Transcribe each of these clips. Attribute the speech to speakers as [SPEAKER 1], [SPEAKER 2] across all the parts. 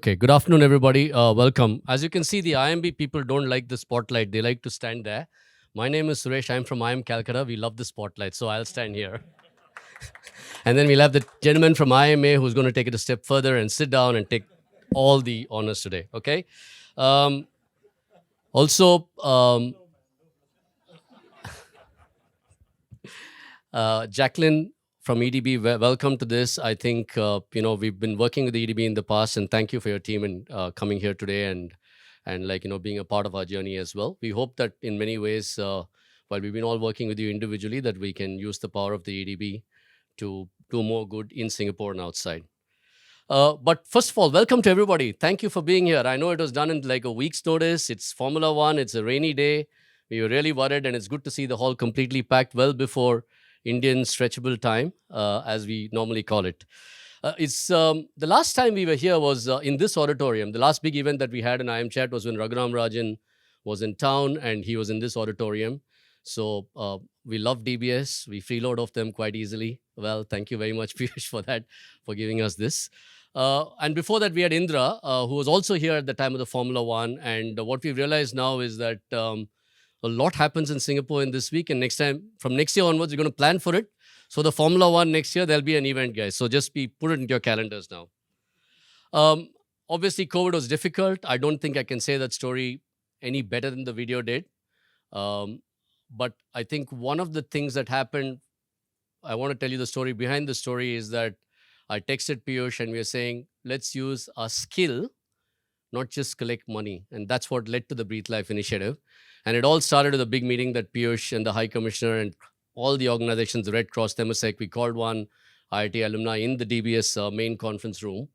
[SPEAKER 1] Okay, good afternoon, everybody. Welcome. As you can see, the IMB people don't like the spotlight. They like to stand there. My name is Suresh. I'm from IIM Calcutta. We love the spotlight, so I'll stand here. And then we'll have the gentleman from IMA who's going to take it a step further and sit down and take all the honors today. Okay. Also, Jacqueline from EDB, welcome to this. I think we've been working with EDB in the past, and thank you for your team and coming here today and being a part of our journey as well. We hope that in many ways, while we've been all working with you individually, that we can use the power of the EDB to do more good in Singapore and outside. But first of all, welcome to everybody. Thank you for being here. I know it was done in like a week's notice. It's Formula One. It's a rainy day. We were really worried, and it's good to see the hall completely packed well before Indian stretchable time, as we normally call it. It's the last time we were here was in this auditorium. The last big event that we had in IIMChat was when Raghuram Rajan was in town, and he was in this auditorium. So we love DBS. We freeload off them quite easily. Well, thank you very much, Piyush, for that, for giving us this. And before that, we had Indra, who was also here at the time of the Formula One. And what we've realized now is that a lot happens in Singapore in this week. And from next year onwards, we're going to plan for it. So the Formula One next year, there'll be an event, guys. So just put it into your calendars now. Obviously, COVID was difficult. I don't think I can say that story any better than the video did. But I think one of the things that happened, I want to tell you the story behind the story, is that I texted Piyush and we were saying, let's use our skill, not just collect money. And that's what led to the Breathe Life initiative. And it all started with a big meeting that Piyush and the High Commissioner and all the organizations, the Red Cross, Temasek, we called one IIT alumni in the DBS main conference room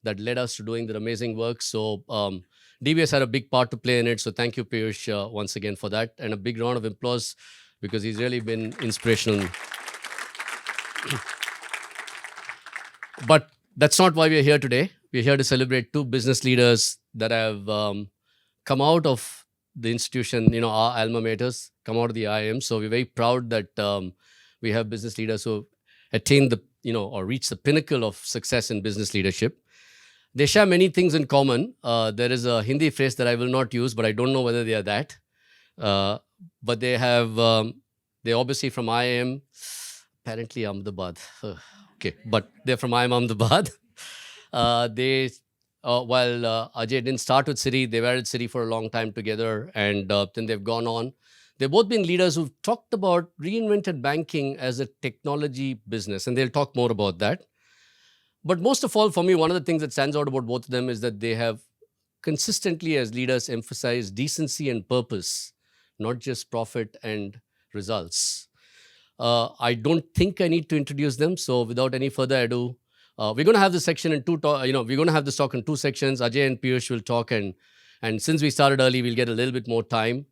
[SPEAKER 1] that led us to doing that amazing work. So DBS had a big part to play in it. So thank you, Piyush, once again for that. And a big round of applause because he's really been inspirational. But that's not why we're here today. We're here to celebrate two business leaders that have come out of the institution, our alma maters, come out of the IIM. So we're very proud that we have business leaders who attained or reached the pinnacle of success in business leadership. They share many things in common. There is a Hindi phrase that I will not use, but I don't know whether they are that. But they're obviously from IIM, apparently Ahmedabad. Okay, but they're from IIM Ahmedabad. While Ajay didn't start with Citi, they were at Citi for a long time together, and then they've gone on. They've both been leaders who've talked about reinvented banking as a technology business, and they'll talk more about that. But most of all, for me, one of the things that stands out about both of them is that they have consistently, as leaders, emphasized decency and purpose, not just profit and results. I don't think I need to introduce them. So without any further ado, we're going to have this section in we're going to have this talk in two sections. Ajay and Piyush will talk, and since we started early, we'll get a little bit more time.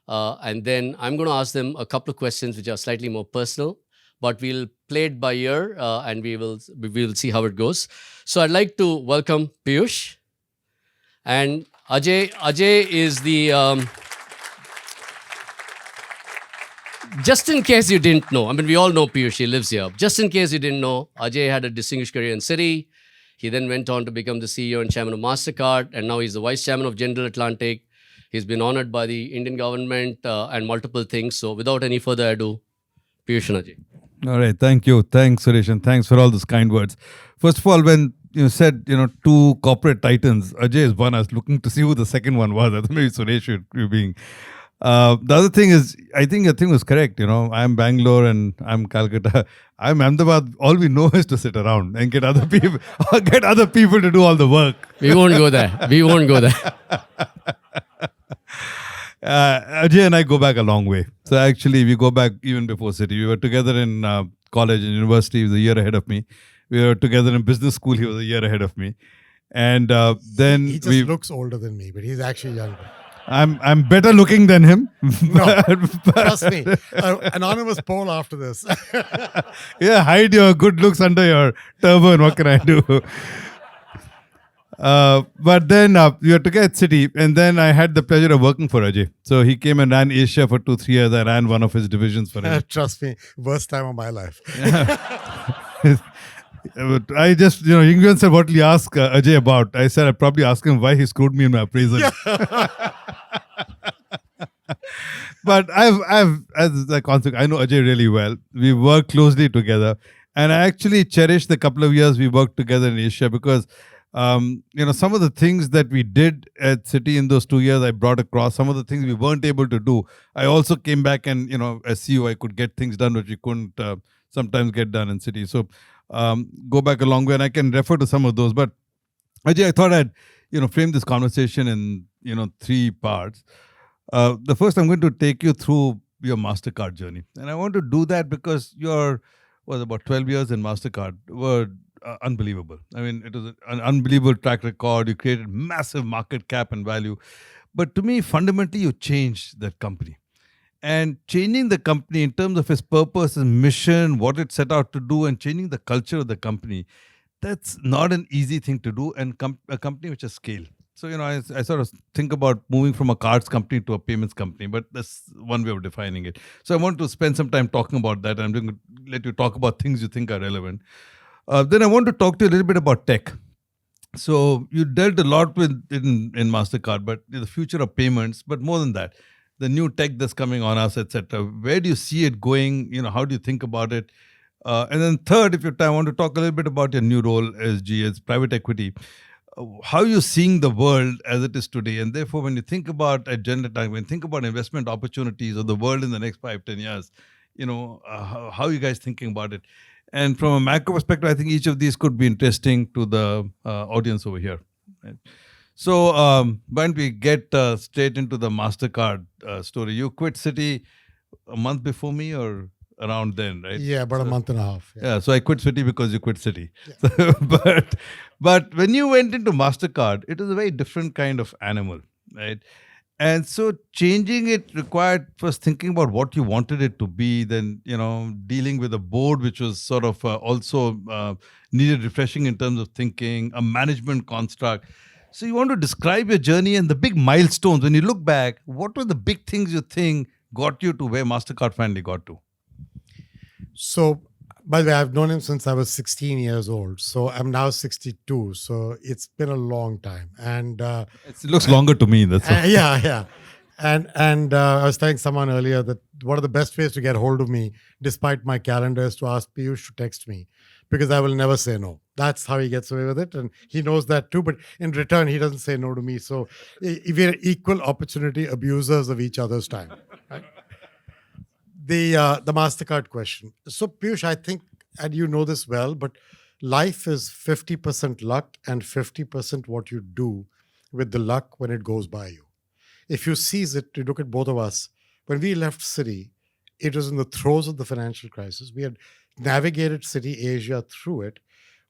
[SPEAKER 1] And then I'm going to ask them a couple of questions which are slightly more personal, but we'll play it by ear and we will see how it goes. So I'd like to welcome Piyush and Ajay. Ajay is the just in case you didn't know, I mean, we all know Piyush, he lives here. Just in case you didn't know, Ajay had a distinguished career in Citi. He then went on to become the CEO and chairman of Mastercard, and now he's the vice chairman of General Atlantic. He's been honored by the Indian government and multiple things. So without any further ado, Piyush and Ajay.
[SPEAKER 2] All right, thank you. Thanks, Suresh, and thanks for all those kind words. First of all, when you said, two corporate titans, Ajay is one. I was looking to see who the second one was. I thought maybe Suresh you're being... the other thing is, I think your thing was correct. I'm Bangalore and I'm Calcutta. I'm Ahmedabad. All we know is to sit around and get other people to do all the work.
[SPEAKER 1] We won't go there.
[SPEAKER 2] Ajay and I go back a long way. So actually, we go back even before Citi. We were together in college and university. He was a year ahead of me. We were together in business school. He was a year ahead of me. And then
[SPEAKER 3] he just looks older than me, but he's actually younger.
[SPEAKER 2] I'm better looking than him.
[SPEAKER 3] No, trust me. Anonymous poll after this.
[SPEAKER 2] Yeah, hide your good looks under your turban. What can I do? But then we were together at Citi, and then I had the pleasure of working for Ajay. So he came and ran Asia for 2-3 years. I ran one of his divisions for him.
[SPEAKER 3] Trust me, worst time of my life.
[SPEAKER 2] But I just, Ingrid said, what will you ask Ajay about? I said, I'd probably ask him why he screwed me in my appraisal. But as a consequence, I know Ajay really well. We work closely together. And I actually cherish the couple of years we worked together in Asia because, some of the things that we did at City in those 2 years, I brought across. Some of the things we weren't able to do, I also came back and, as CEO, I could get things done which we couldn't sometimes get done in City. So go back a long way and I can refer to some of those. But Ajay, I thought I'd, frame this conversation in, 3 parts. The first, I'm going to take you through your Mastercard journey. And I want to do that because your, about 12 years in Mastercard were unbelievable. I mean, it was an unbelievable track record. You created massive market cap and value. But to me, fundamentally, you changed that company. And changing the company in terms of its purpose and mission, what it set out to do, and changing the culture of the company, that's not an easy thing to do. And a company which has scale. So, I sort of think about moving from a cards company to a payments company, but that's one way of defining it. So I want to spend some time talking about that. I'm going to let you talk about things you think are relevant. Then I want to talk to you a little bit about tech. So you dealt a lot with in Mastercard, but the future of payments, but more than that, the new tech that's coming on us, etc. Where do you see it going? How do you think about it? And then third, if you have time, I want to talk a little bit about your new role as private equity. How are you seeing the world as it is today? And therefore, when you think about agenda time, when you think about investment opportunities of the world in the next 5-10 years, how are you guys thinking about it? And from a macro perspective, I think each of these could be interesting to the audience over here. Right? So why don't we get straight into the Mastercard story? You quit Citi a month before me or around then, right?
[SPEAKER 3] Yeah, about a month and a half.
[SPEAKER 2] Yeah, so I quit Citi because you quit Citi. Yeah. But when you went into Mastercard, it was a very different kind of animal, right? And so changing it required first thinking about what you wanted it to be, then, dealing with a board which was sort of also needed refreshing in terms of thinking, a management construct. So you want to describe your journey and the big milestones. When you look back, what were the big things you think got you to where Mastercard finally got to?
[SPEAKER 3] So, by the way, I've known him since I was 16 years old. So I'm now 62. So it's been a long time. And
[SPEAKER 2] it looks longer to me. That's
[SPEAKER 3] yeah. And I was telling someone earlier that one of the best ways to get hold of me, despite my calendar, is to ask Piyush to text me because I will never say no. That's how he gets away with it. And he knows that too. But in return, he doesn't say no to me. So we're equal opportunity abusers of each other's time. Right? The Mastercard question. So Piyush, I think, and you know this well, but life is 50% luck and 50% what you do with the luck when it goes by you. If you seize it, you look at both of us. When we left Citi, it was in the throes of the financial crisis. We had navigated Citi Asia through it.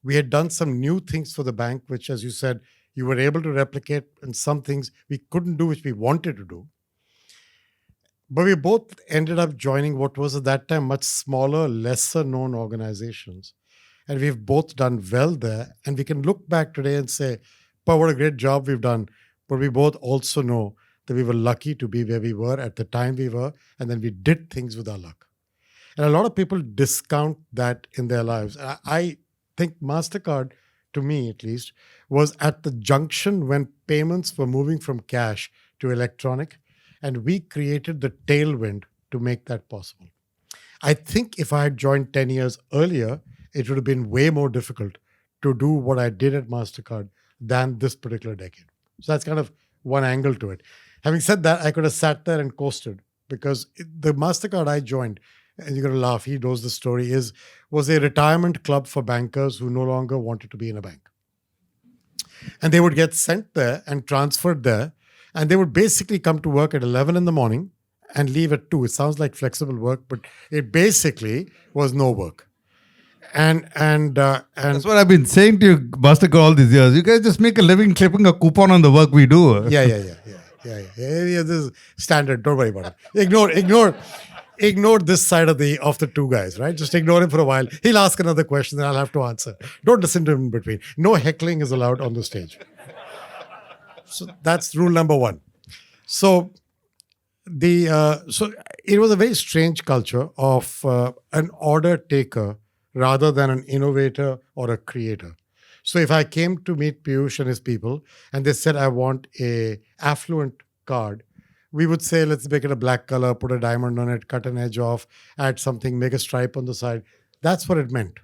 [SPEAKER 3] We had done some new things for the bank, which, as you said, you were able to replicate, and some things we couldn't do, which we wanted to do. But we both ended up joining what was at that time much smaller, lesser known organizations. And we've both done well there. And we can look back today and say, "But what a great job we've done." But we both also know that we were lucky to be where we were at the time we were. And then we did things with our luck. And a lot of people discount that in their lives. I think Mastercard, to me at least, was at the junction when payments were moving from cash to electronic. And we created the tailwind to make that possible. I think if I had joined 10 years earlier, it would have been way more difficult to do what I did at Mastercard than this particular decade. So that's kind of one angle to it. Having said that, I could have sat there and coasted because the Mastercard I joined, and you're going to laugh, he knows the story, was a retirement club for bankers who no longer wanted to be in a bank. And they would get sent there and transferred there. And they would basically come to work at 11 in the morning and leave at 2. It sounds like flexible work, but it basically was no work. And
[SPEAKER 2] that's what I've been saying to you, Mastercard, all these years. You guys just make a living clipping a coupon on the work we do.
[SPEAKER 3] Yeah. This is standard. Don't worry about it. Ignore this side of the two guys, right? Just ignore him for a while. He'll ask another question and I'll have to answer. Don't listen to him in between. No heckling is allowed on the stage. So that's rule number 1. So it was a very strange culture of an order taker rather than an innovator or a creator. So if I came to meet Piyush and his people and they said, I want a affluent card, we would say, let's make it a black color, put a diamond on it, cut an edge off, add something, make a stripe on the side. That's what it meant.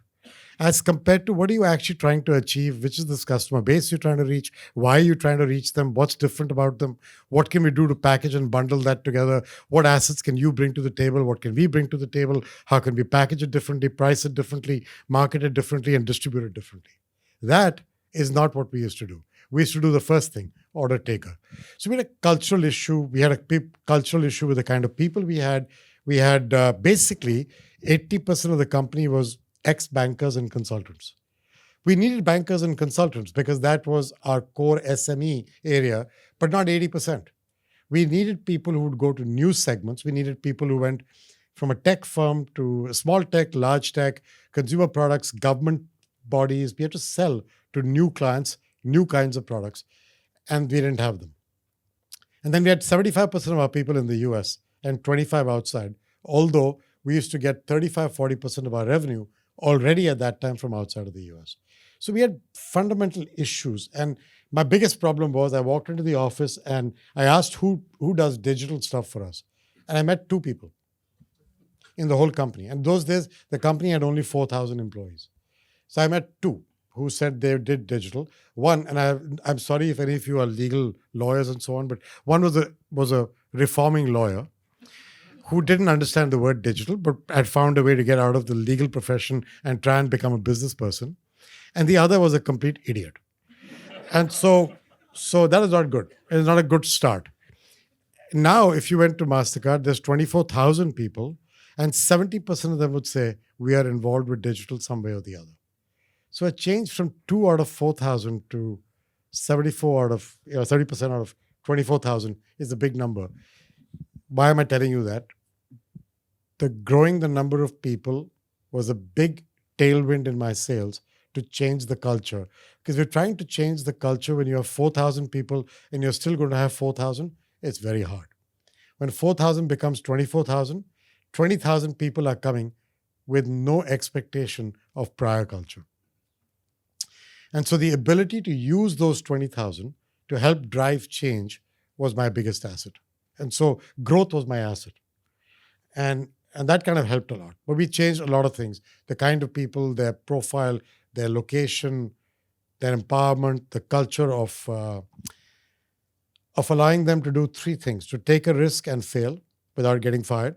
[SPEAKER 3] As compared to what are you actually trying to achieve? Which is this customer base you're trying to reach? Why are you trying to reach them? What's different about them? What can we do to package and bundle that together? What assets can you bring to the table? What can we bring to the table? How can we package it differently, price it differently, market it differently, and distribute it differently? That is not what we used to do. We used to do the first thing, order taker. So we had a cultural issue. We had a cultural issue with the kind of people we had. We had basically 80% of the company was ex-bankers and consultants. We needed bankers and consultants because that was our core SME area, but not 80%. We needed people who would go to new segments. We needed people who went from a tech firm to a small tech, large tech, consumer products, government bodies. We had to sell to new clients, new kinds of products, and we didn't have them. And then we had 75% of our people in the US and 25 outside, although we used to get 35-40% of our revenue already at that time from outside of the US. So we had fundamental issues. And my biggest problem was I walked into the office and I asked who does digital stuff for us. And I met 2 people in the whole company. And those days, the company had only 4,000 employees. So I met 2 who said they did digital. One, and I'm sorry if any of you are legal lawyers and so on, but one was a reforming lawyer who didn't understand the word digital, but had found a way to get out of the legal profession and try and become a business person. And the other was a complete idiot. And so that is not good. It's not a good start. Now, if you went to Mastercard, there's 24,000 people, and 70% of them would say, we are involved with digital some way or the other. So a change from 2 out of 4,000 to 70% out of 24,000 is a big number. Why am I telling you that? Growing the number of people was a big tailwind in my sales to change the culture. Because we're trying to change the culture when you have 4,000 people and you're still going to have 4,000, it's very hard. When 4,000 becomes 24,000, 20,000 people are coming with no expectation of prior culture. And so the ability to use those 20,000 to help drive change was my biggest asset. And so growth was my asset. And that kind of helped a lot. But we changed a lot of things. The kind of people, their profile, their location, their empowerment, the culture of allowing them to do 3 things: to take a risk and fail without getting fired,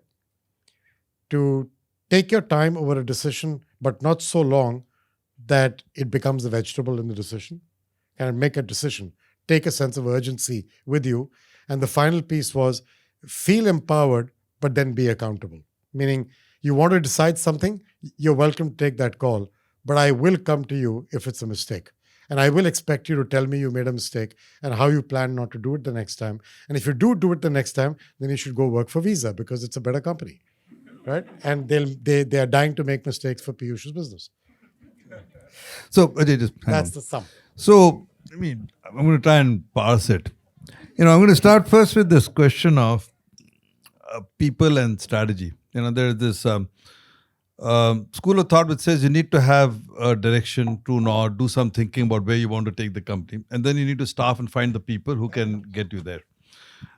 [SPEAKER 3] to take your time over a decision, but not so long that it becomes a vegetable in the decision, and make a decision, take a sense of urgency with you. And the final piece was feel empowered, but then be accountable. Meaning, you want to decide something, you're welcome to take that call, but I will come to you if it's a mistake. And I will expect you to tell me you made a mistake and how you plan not to do it the next time. And if you do it the next time, then you should go work for Visa because it's a better company, right? And they are dying to make mistakes for Piyush's business.
[SPEAKER 2] So, Ajay, just hang
[SPEAKER 3] That's
[SPEAKER 2] on.
[SPEAKER 3] the sum.
[SPEAKER 2] So, I mean, I'm going to try and parse it. I'm going to start first with this question of people and strategy. There's this school of thought which says you need to have a direction, true north, do some thinking about where you want to take the company. And then you need to staff and find the people who can get you there.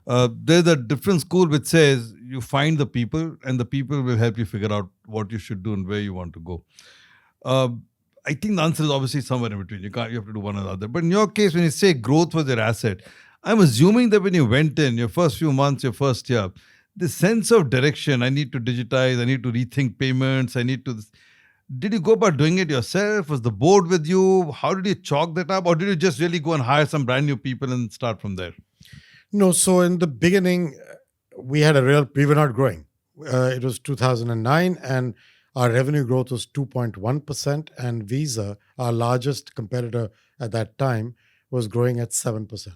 [SPEAKER 2] There's a different school which says you find the people and the people will help you figure out what you should do and where you want to go. I think the answer is obviously somewhere in between. You have to do one or the other. But in your case, when you say growth was your asset, I'm assuming that when you went in, your first few months, your first year, the sense of direction, I need to digitize, I need to rethink payments, did you go about doing it yourself? Was the board with you? How did you chalk that up? Or did you just really go and hire some brand new people and start from there?
[SPEAKER 3] No, so in the beginning, we were not growing. It was 2009 and our revenue growth was 2.1%, and Visa, our largest competitor at that time, was growing at 7%.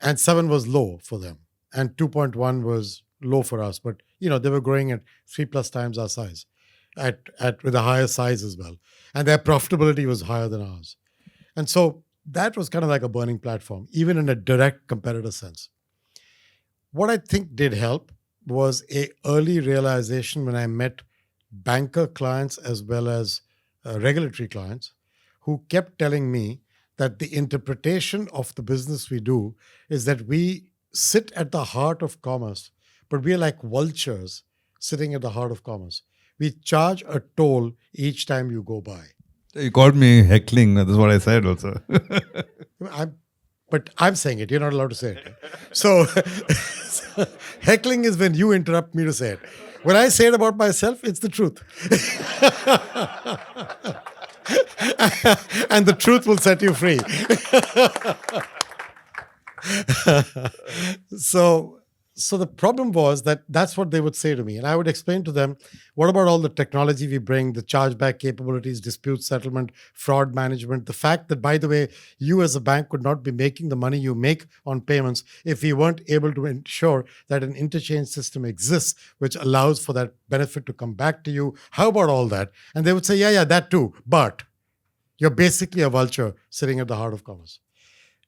[SPEAKER 3] And 7 was low for them, and 2.1 was low for us. But they were growing at 3+ times our size, with a higher size as well, and their profitability was higher than ours. And so that was kind of like a burning platform, even in a direct competitor sense. What I think did help was a early realization when I met banker clients as well as regulatory clients who kept telling me that the interpretation of the business we do is that we sit at the heart of commerce, but we are like vultures sitting at the heart of commerce. We charge a toll each time you go by.
[SPEAKER 2] You called me heckling. That's what I said also.
[SPEAKER 3] But I'm saying it. You're not allowed to say it. So heckling is when you interrupt me to say it. When I say it about myself, it's the truth. And the truth will set you free. So the problem was that that's what they would say to me. And I would explain to them, what about all the technology we bring, the chargeback capabilities, dispute settlement, fraud management, the fact that, by the way, you as a bank could not be making the money you make on payments if we weren't able to ensure that an interchange system exists, which allows for that benefit to come back to you. How about all that? And they would say, yeah, that too. But you're basically a vulture sitting at the heart of commerce.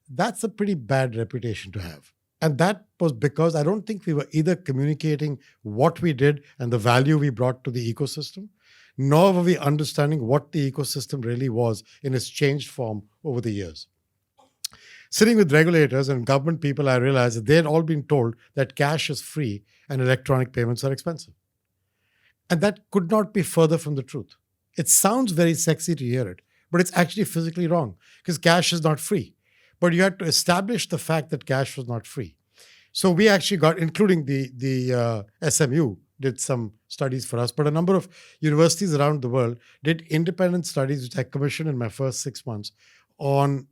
[SPEAKER 3] That's a pretty bad reputation to have. And that was because I don't think we were either communicating what we did and the value we brought to the ecosystem, nor were we understanding what the ecosystem really was in its changed form over the years. Sitting with regulators and government people, I realized that they had all been told that cash is free and electronic payments are expensive. And that could not be further from the truth. It sounds very sexy to hear it, but it's actually physically wrong because cash is not free. But you had to establish the fact that cash was not free. So we actually got, including the SMU, did some studies for us, but a number of universities around the world did independent studies, which I commissioned in my first 6 months, on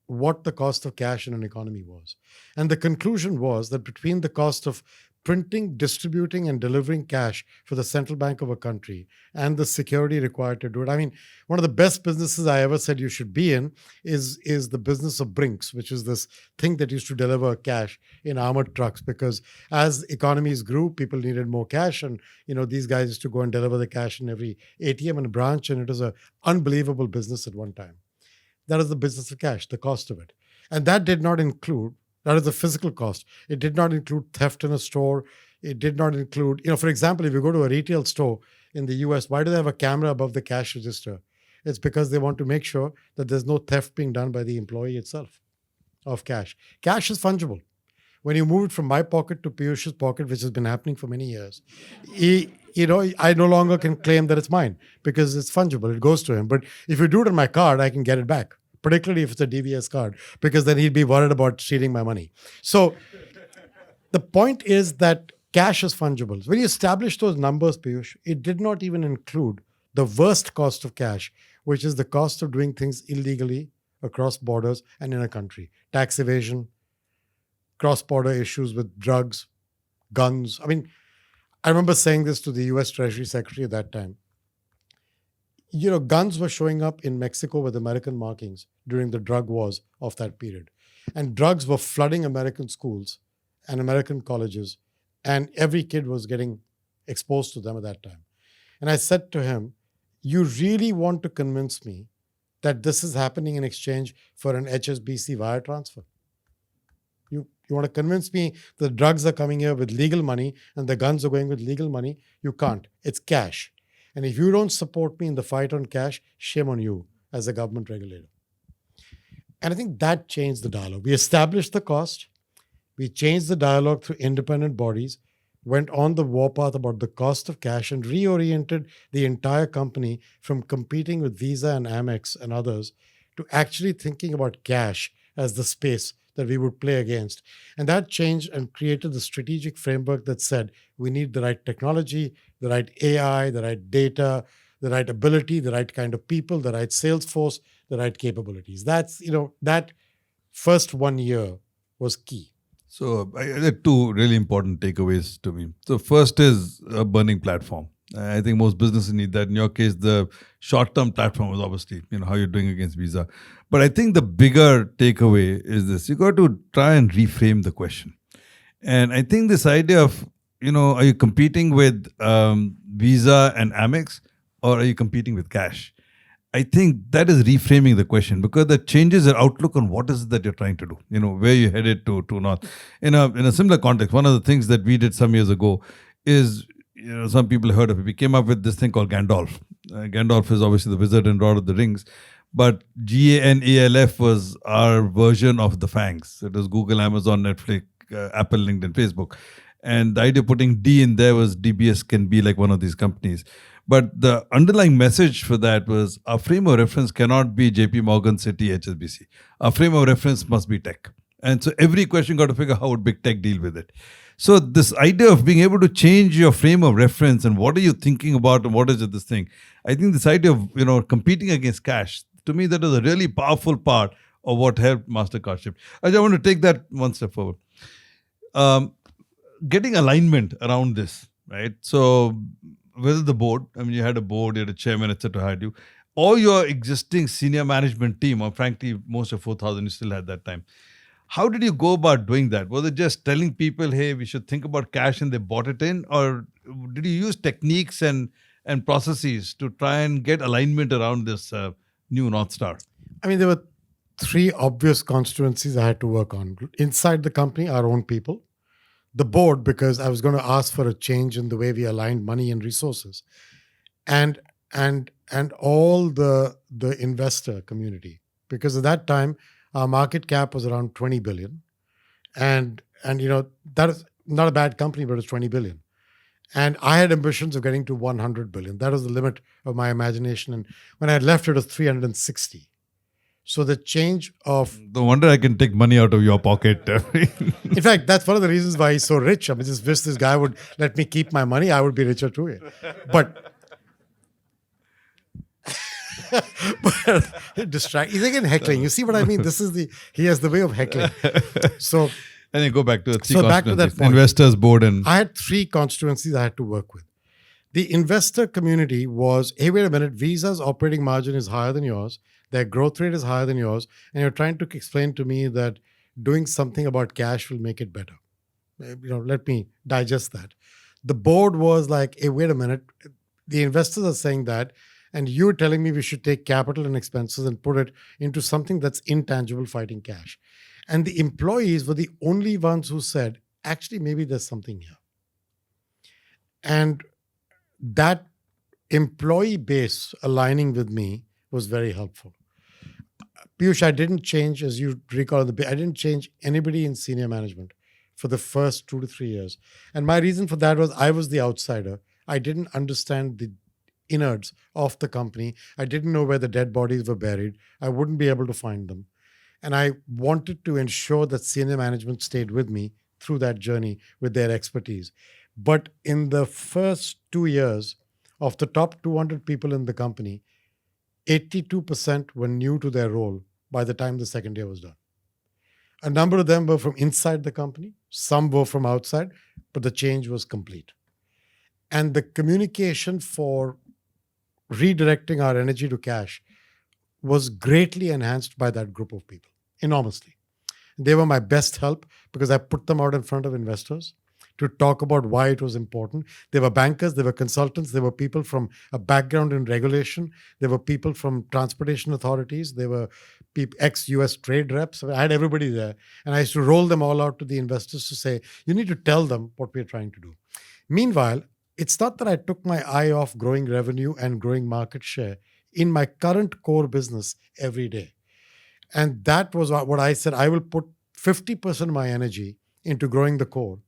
[SPEAKER 3] what the cost of cash in an economy was. And the conclusion was that between the cost of printing, distributing, and delivering cash for the central bank of a country and the security required to do it. I mean, one of the best businesses I ever said you should be in is the business of Brinks, which is this thing that used to deliver cash in armored trucks, because as economies grew, people needed more cash. And, these guys used to go and deliver the cash in every ATM and branch. And it was an unbelievable business at one time. That is the business of cash, the cost of it. And that did not include, that is the physical cost. It did not include theft in a store. It did not include, for example, if you go to a retail store in the US, why do they have a camera above the cash register? It's because they want to make sure that there's no theft being done by the employee itself of cash. Cash is fungible. When you move it from my pocket to Piyush's pocket, which has been happening for many years, I no longer can claim that it's mine because it's fungible. It goes to him. But if you do it on my card, I can get it back, particularly if it's a DBS card, because then he'd be worried about stealing my money. So the point is that cash is fungible. When you establish those numbers, Piyush, it did not even include the worst cost of cash, which is the cost of doing things illegally across borders and in a country. Tax evasion, cross-border issues with drugs, guns. I mean, I remember saying this to the US Treasury Secretary at that time. Guns were showing up in Mexico with American markings during the drug wars of that period. And drugs were flooding American schools and American colleges, and every kid was getting exposed to them at that time. And I said to him, you really want to convince me that this is happening in exchange for an HSBC wire transfer? You want to convince me the drugs are coming here with legal money and the guns are going with legal money? You can't. It's cash. And if you don't support me in the fight on cash, shame on you as a government regulator. And I think that changed the dialogue. We established the cost. We changed the dialogue through independent bodies, went on the warpath about the cost of cash, and reoriented the entire company from competing with Visa and Amex and others to actually thinking about cash as the space that we would play against. And that changed and created the strategic framework that said we need the right technology, the right AI, the right data, the right ability, the right kind of people, the right sales force, the right capabilities. That's, that first 1 year was key.
[SPEAKER 2] So I had two really important takeaways to me. So first is a burning platform. I think most businesses need that. In your case, the short-term platform was obviously, how you're doing against Visa. But I think the bigger takeaway is this. You got to try and reframe the question. And I think this idea of, are you competing with Visa and Amex, or are you competing with cash? I think that is reframing the question, because that changes your outlook on what is it that you're trying to do, where you're headed to north. In a similar context, one of the things that we did some years ago is, some people heard of it. We came up with this thing called Gandalf. Gandalf is obviously the wizard in Lord of the Rings, but GANALF was our version of the FANGs. It was Google, Amazon, Netflix, Apple, LinkedIn, Facebook. And the idea of putting D in there was DBS can be like one of these companies. But the underlying message for that was our frame of reference cannot be JP Morgan, Citi, HSBC. Our frame of reference must be tech. And so every question got to figure how would big tech deal with it. So this idea of being able to change your frame of reference and what are you thinking about and what is it this thing? I think this idea of competing against cash, to me that was a really powerful part of what helped Mastercard shift. I just want to take that one step forward. Getting alignment around this, right? So whether the board, I mean, you had a board, you had a chairman, etc., had you, or your existing senior management team, or frankly, most of 4,000 you still had that time. How did you go about doing that? Was it just telling people, hey, we should think about cash and they bought it in? Or did you use techniques and processes to try and get alignment around this new North Star?
[SPEAKER 3] I mean, there were three obvious constituencies I had to work on. Inside the company, our own people. The board, because I was going to ask for a change in the way we aligned money and resources. And all the investor community. Because at that time, our market cap was around 20 billion. And that is not a bad company, but it's 20 billion. And I had ambitions of getting to 100 billion. That was the limit of my imagination. And when I had left, it was 360. So the change of...
[SPEAKER 2] No wonder I can take money out of your pocket.
[SPEAKER 3] In fact, that's one of the reasons why he's so rich. I mean, just wish this guy would let me keep my money. I would be richer too. But distract. He's again heckling. You see what I mean? He has the way of heckling. So...
[SPEAKER 2] And then go back to the three
[SPEAKER 3] back to that point.
[SPEAKER 2] Investors board and...
[SPEAKER 3] I had three constituencies I had to work with. The investor community was, hey, wait a minute, Visa's operating margin is higher than yours. Their growth rate is higher than yours. And you're trying to explain to me that doing something about cash will make it better. Let me digest that. The board was like, hey, wait a minute. The investors are saying that. And you're telling me we should take capital and expenses and put it into something that's intangible, fighting cash. And the employees were the only ones who said, actually, maybe there's something here. And that employee base aligning with me was very helpful. Piyush, I didn't change, as you recall, I didn't change anybody in senior management for the first 2 to 3 years. And my reason for that was I was the outsider. I didn't understand the innards of the company. I didn't know where the dead bodies were buried. I wouldn't be able to find them. And I wanted to ensure that senior management stayed with me through that journey with their expertise. But in the first 2 years, of the top 200 people in the company, 82% were new to their role by the time the second year was done. A number of them were from inside the company. Some were from outside, but the change was complete. And the communication for redirecting our energy to cash was greatly enhanced by that group of people, enormously. They were my best help because I put them out in front of investors to talk about why it was important. They were bankers, they were consultants, they were people from a background in regulation, they were people from transportation authorities, they were ex-US trade reps. I had everybody there. And I used to roll them all out to the investors to say, you need to tell them what we're trying to do. Meanwhile, it's not that I took my eye off growing revenue and growing market share in my current core business every day. And that was what I said. I will put 50% of my energy into growing the core,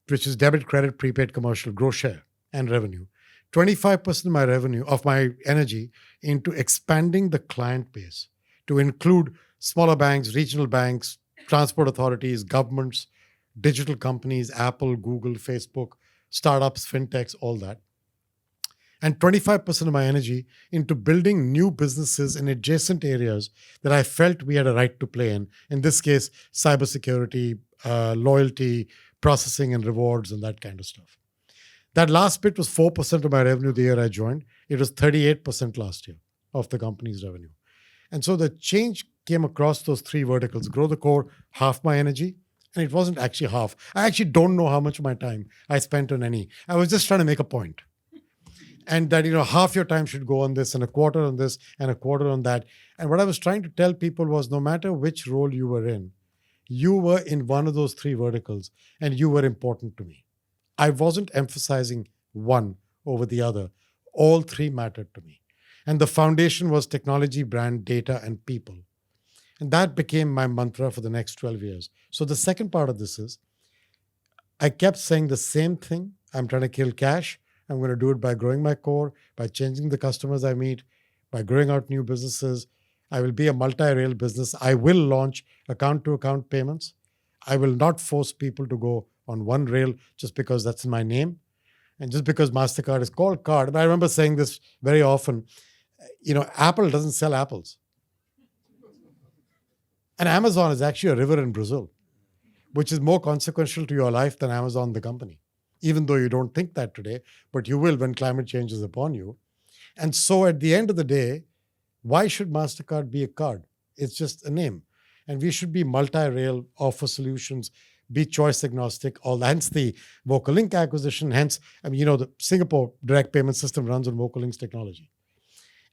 [SPEAKER 3] which is debit, credit, prepaid, commercial, grow share and revenue. 25% of my revenue, of my energy, into expanding the client base to include smaller banks, regional banks, transport authorities, governments, digital companies, Apple, Google, Facebook, startups, fintechs, all that. And 25% of my energy into building new businesses in adjacent areas that I felt we had a right to play in. In this case, cybersecurity, loyalty, processing and rewards and that kind of stuff. That last bit was 4% of my revenue the year I joined. It was 38% last year of the company's revenue. And so the change came across those three verticals. Grow the core, half my energy. And it wasn't actually half. I actually don't know how much of my time I spent on any. I was just trying to make a point. And that, half your time should go on this and a quarter on this and a quarter on that. And what I was trying to tell people was no matter which role you were in one of those three verticals and you were important to me. I wasn't emphasizing one over the other. All three mattered to me. And the foundation was technology, brand, data, and people. And that became my mantra for the next 12 years. So the second part of this is I kept saying the same thing. I'm trying to kill cash. I'm going to do it by growing my core, by changing the customers I meet, by growing out new businesses. I will be a multi-rail business. I will launch account-to-account payments. I will not force people to go on one rail just because that's in my name. And just because Mastercard is called card. And I remember saying this very often, Apple doesn't sell apples. And Amazon is actually a river in Brazil, which is more consequential to your life than Amazon, the company. Even though you don't think that today, but you will when climate change is upon you. And so at the end of the day, why should Mastercard be a card? It's just a name. And we should be multi-rail, offer solutions, be choice agnostic, hence the VocalLink acquisition. Hence, the Singapore direct payment system runs on VocalLink's technology.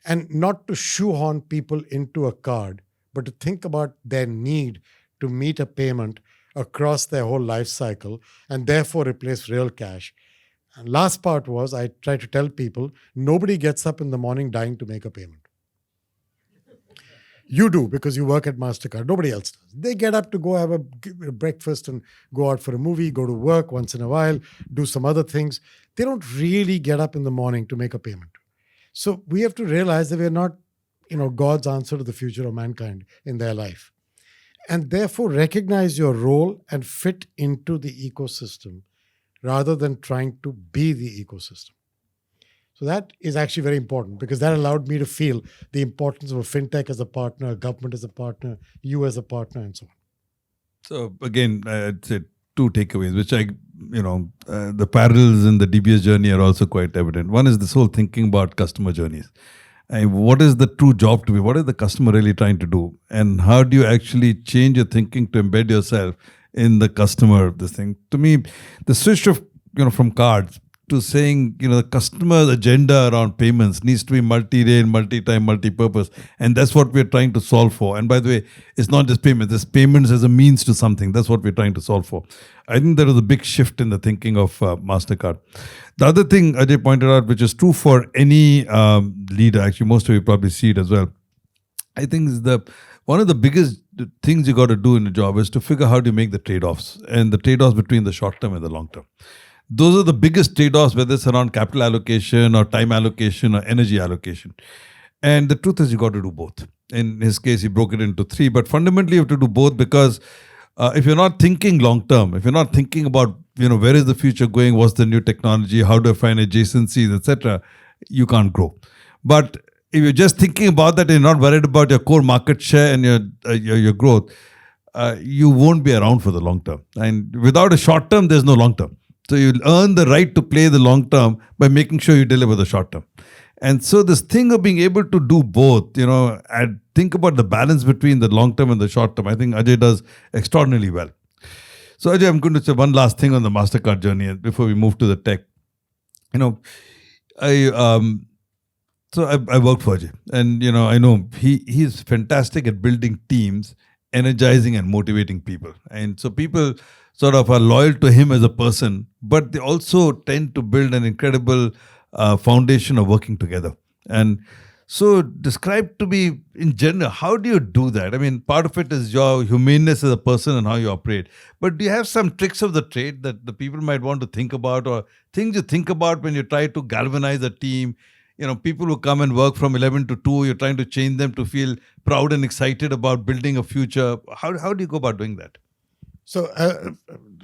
[SPEAKER 3] And not to shoehorn people into a card, but to think about their need to meet a payment across their whole life cycle and therefore replace real cash. And last part was I try to tell people, nobody gets up in the morning dying to make a payment. You do because you work at Mastercard. Nobody else does. They get up to go have a breakfast and go out for a movie, go to work once in a while, do some other things. They don't really get up in the morning to make a payment. So we have to realize that we're not, God's answer to the future of mankind in their life. And therefore recognize your role and fit into the ecosystem rather than trying to be the ecosystem. So that is actually very important because that allowed me to feel the importance of a fintech as a partner, a government as a partner, you as a partner, and so on.
[SPEAKER 2] So again, I'd say two takeaways, which the parallels in the DBS journey are also quite evident. One is this whole thinking about customer journeys. What is the true job to be? What is the customer really trying to do? And how do you actually change your thinking to embed yourself in the customer? This thing, to me, the switch of from cards to saying the customer's agenda around payments needs to be multi-rail, multi-time, multi-purpose, and that's what we're trying to solve for. And by the way, it's not just payments; it's payments as a means to something. That's what we're trying to solve for. I think there was a big shift in the thinking of Mastercard. The other thing Ajay pointed out, which is true for any leader, actually most of you probably see it as well, I think is one of the biggest things you got to do in a job is to figure out how to make the trade-offs and the trade-offs between the short term and the long term. Those are the biggest trade-offs, whether it's around capital allocation or time allocation or energy allocation. And the truth is you got to do both. In his case, he broke it into three, but fundamentally you have to do both because if you're not thinking long-term, if you're not thinking about, where is the future going, what's the new technology, how do I find adjacencies, etc., you can't grow. But if you're just thinking about that and you're not worried about your core market share and your growth, you won't be around for the long term. And without a short term, there's no long term. So you'll earn the right to play the long term by making sure you deliver the short term. And so this thing of being able to do both, and think about the balance between the long term and the short term, I think Ajay does extraordinarily well. So Ajay, I'm going to say one last thing on the Mastercard journey before we move to the tech. I worked for Ajay, and I know he's fantastic at building teams, energizing and motivating people. And so people sort of are loyal to him as a person, but they also tend to build an incredible foundation of working together. And so describe to me in general, how do you do that? I mean, part of it is your humaneness as a person and how you operate. But do you have some tricks of the trade that the people might want to think about, or things you think about when you try to galvanize a team? People who come and work from 11 to 2, you're trying to change them to feel proud and excited about building a future. How do you go about doing that?
[SPEAKER 3] So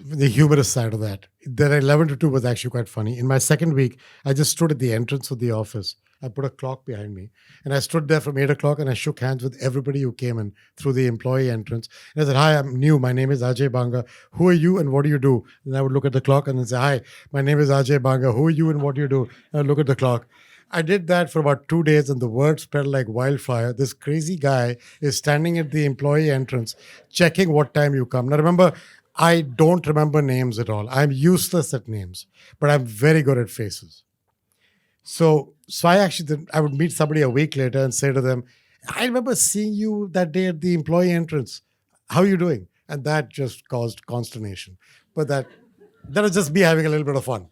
[SPEAKER 3] the humorous side of that 11 to 2 was actually quite funny. In my second week, I just stood at the entrance of the office. I put a clock behind me and I stood there from 8 o'clock and I shook hands with everybody who came in through the employee entrance. And I said, hi, I'm new. My name is Ajay Banga. Who are you and what do you do? And I would look at the clock and then say, hi, my name is Ajay Banga. Who are you and what do you do? And I'd look at the clock. I did that for about 2 days and the word spread like wildfire. This crazy guy is standing at the employee entrance, checking what time you come. Now remember, I don't remember names at all. I'm useless at names, but I'm very good at faces. So I would meet somebody a week later and say to them, I remember seeing you that day at the employee entrance. How are you doing? And that just caused consternation. But That was just me having a little bit of fun.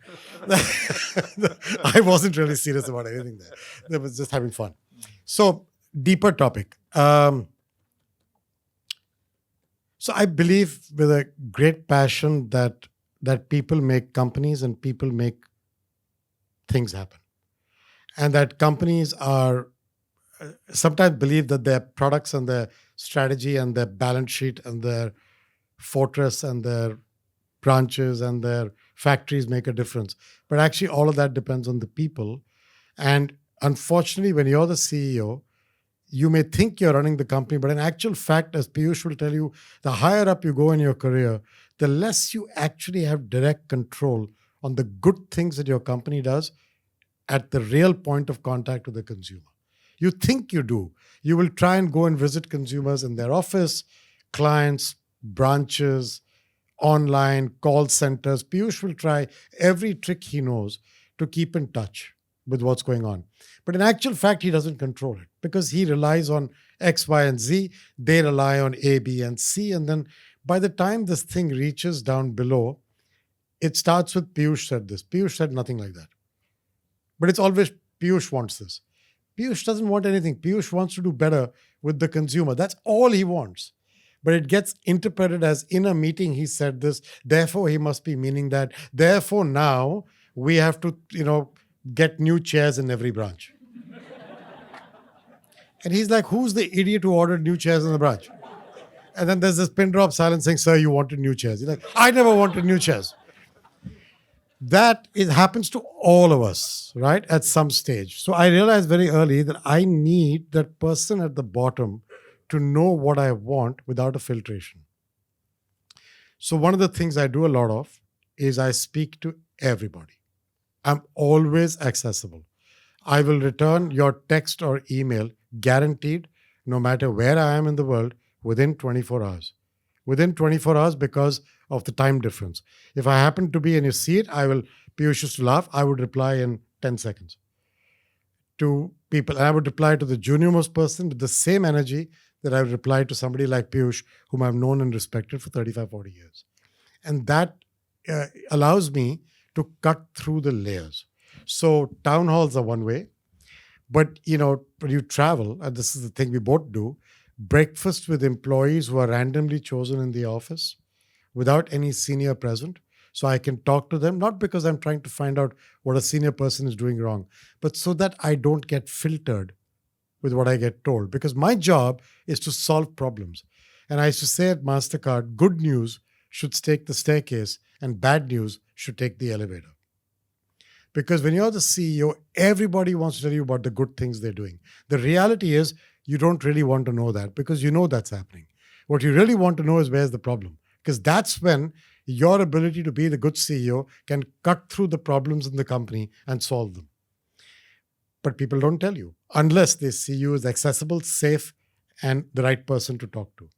[SPEAKER 3] I wasn't really serious about anything there. That was just having fun. So, deeper topic. So I believe with a great passion that people make companies and people make things happen. And that companies are sometimes believe that their products and their strategy and their balance sheet and their fortress and their branches and their factories make a difference. But actually, all of that depends on the people. And unfortunately, when you're the CEO, you may think you're running the company, but in actual fact, as Piyush will tell you, the higher up you go in your career, the less you actually have direct control on the good things that your company does at the real point of contact with the consumer. You think you do. You will try and go and visit consumers in their office, clients, branches, online, call centers. Piyush will try every trick he knows to keep in touch with what's going on. But in actual fact, he doesn't control it because he relies on X, Y, and Z. They rely on A, B, and C. And then by the time this thing reaches down below, it starts with Piyush said this. Piyush said nothing like that. But it's always Piyush wants this. Piyush doesn't want anything. Piyush wants to do better with the consumer. That's all he wants. But it gets interpreted as in a meeting he said this, therefore he must be meaning that. Therefore now we have to, get new chairs in every branch. And he's like, who's the idiot who ordered new chairs in the branch? And then there's this pin drop silence saying, sir, you wanted new chairs. He's like, I never wanted new chairs. That happens to all of us, right, at some stage. So I realized very early that I need that person at the bottom to know what I want without a filtration. So one of the things I do a lot of is I speak to everybody. I'm always accessible. I will return your text or email guaranteed, no matter where I am in the world, within 24 hours. Within 24 hours because of the time difference. If I happen to be and you see it, Piyush used to laugh, I would reply in 10 seconds to people. And I would reply to the junior-most person with the same energy that I would reply to somebody like Piyush, whom I've known and respected for 35, 40 years. And that allows me to cut through the layers. So town halls are one way. But, when you travel, and this is the thing we both do, breakfast with employees who are randomly chosen in the office without any senior present. So I can talk to them, not because I'm trying to find out what a senior person is doing wrong, but so that I don't get filtered with what I get told. Because my job is to solve problems. And I used to say at Mastercard, good news should take the staircase and bad news should take the elevator. Because when you're the CEO, everybody wants to tell you about the good things they're doing. The reality is you don't really want to know that because you know that's happening. What you really want to know is where's the problem. Because that's when your ability to be the good CEO can cut through the problems in the company and solve them. But people don't tell you unless they see you as accessible, safe, and the right person to talk to.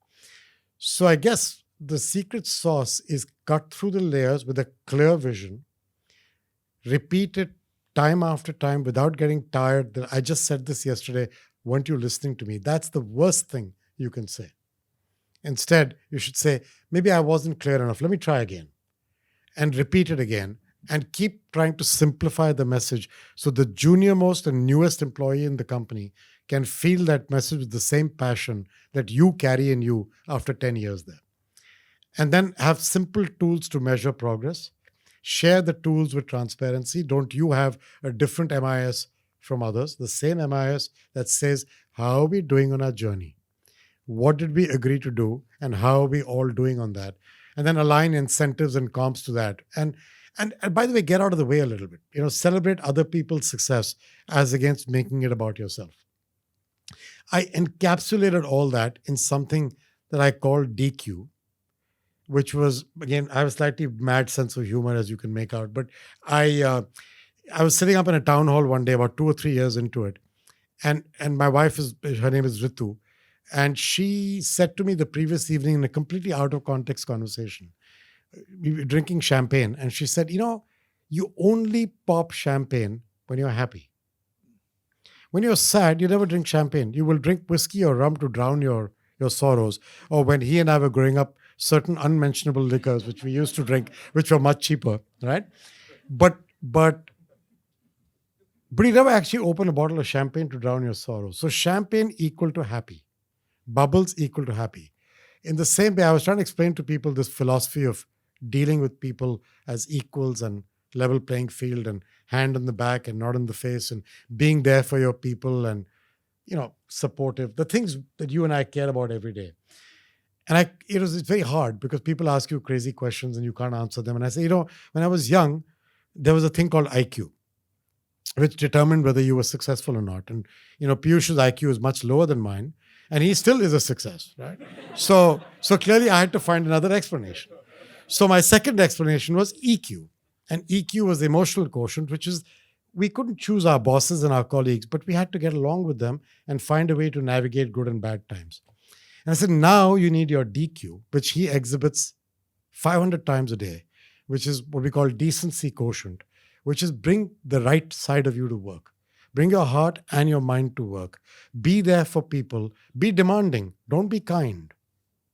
[SPEAKER 3] So I guess the secret sauce is cut through the layers with a clear vision, repeat it time after time without getting tired. That I just said this yesterday. Weren't you listening to me? That's the worst thing you can say. Instead, you should say, maybe I wasn't clear enough. Let me try again. And repeat it again. And keep trying to simplify the message so the junior-most and newest employee in the company can feel that message with the same passion that you carry in you after 10 years there. And then have simple tools to measure progress. Share the tools with transparency. Don't you have a different MIS from others? The same MIS that says, how are we doing on our journey? What did we agree to do? And how are we all doing on that? And then align incentives and comps to that. And by the way, get out of the way a little bit. Celebrate other people's success as against making it about yourself. I encapsulated all that in something that I call DQ, which was, again, I have a slightly mad sense of humor, as you can make out. But I was sitting up in a town hall one day, about 2 or 3 years into it. And my wife, her name is Ritu. And she said to me the previous evening in a completely out of context conversation, we were drinking champagne. And she said, you only pop champagne when you're happy. When you're sad, you never drink champagne. You will drink whiskey or rum to drown your sorrows. Or when he and I were growing up, certain unmentionable liquors which we used to drink, which were much cheaper, right? But you never actually open a bottle of champagne to drown your sorrow. So champagne equal to happy, bubbles equal to happy. In the same way, I was trying to explain to people this philosophy of dealing with people as equals and level playing field and hand on the back and not in the face and being there for your people and, supportive, the things that you and I care about every day. And it's very hard because people ask you crazy questions and you can't answer them. And I say, when I was young, there was a thing called IQ, which determined whether you were successful or not. And, Piyush's IQ is much lower than mine, and he still is a success, right? So clearly I had to find another explanation. So my second explanation was EQ. And EQ was the emotional quotient, which is we couldn't choose our bosses and our colleagues, but we had to get along with them and find a way to navigate good and bad times. And I said, now you need your DQ, which he exhibits 500 times a day, which is what we call decency quotient, which is bring the right side of you to work. Bring your heart and your mind to work. Be there for people. Be demanding. Don't be kind.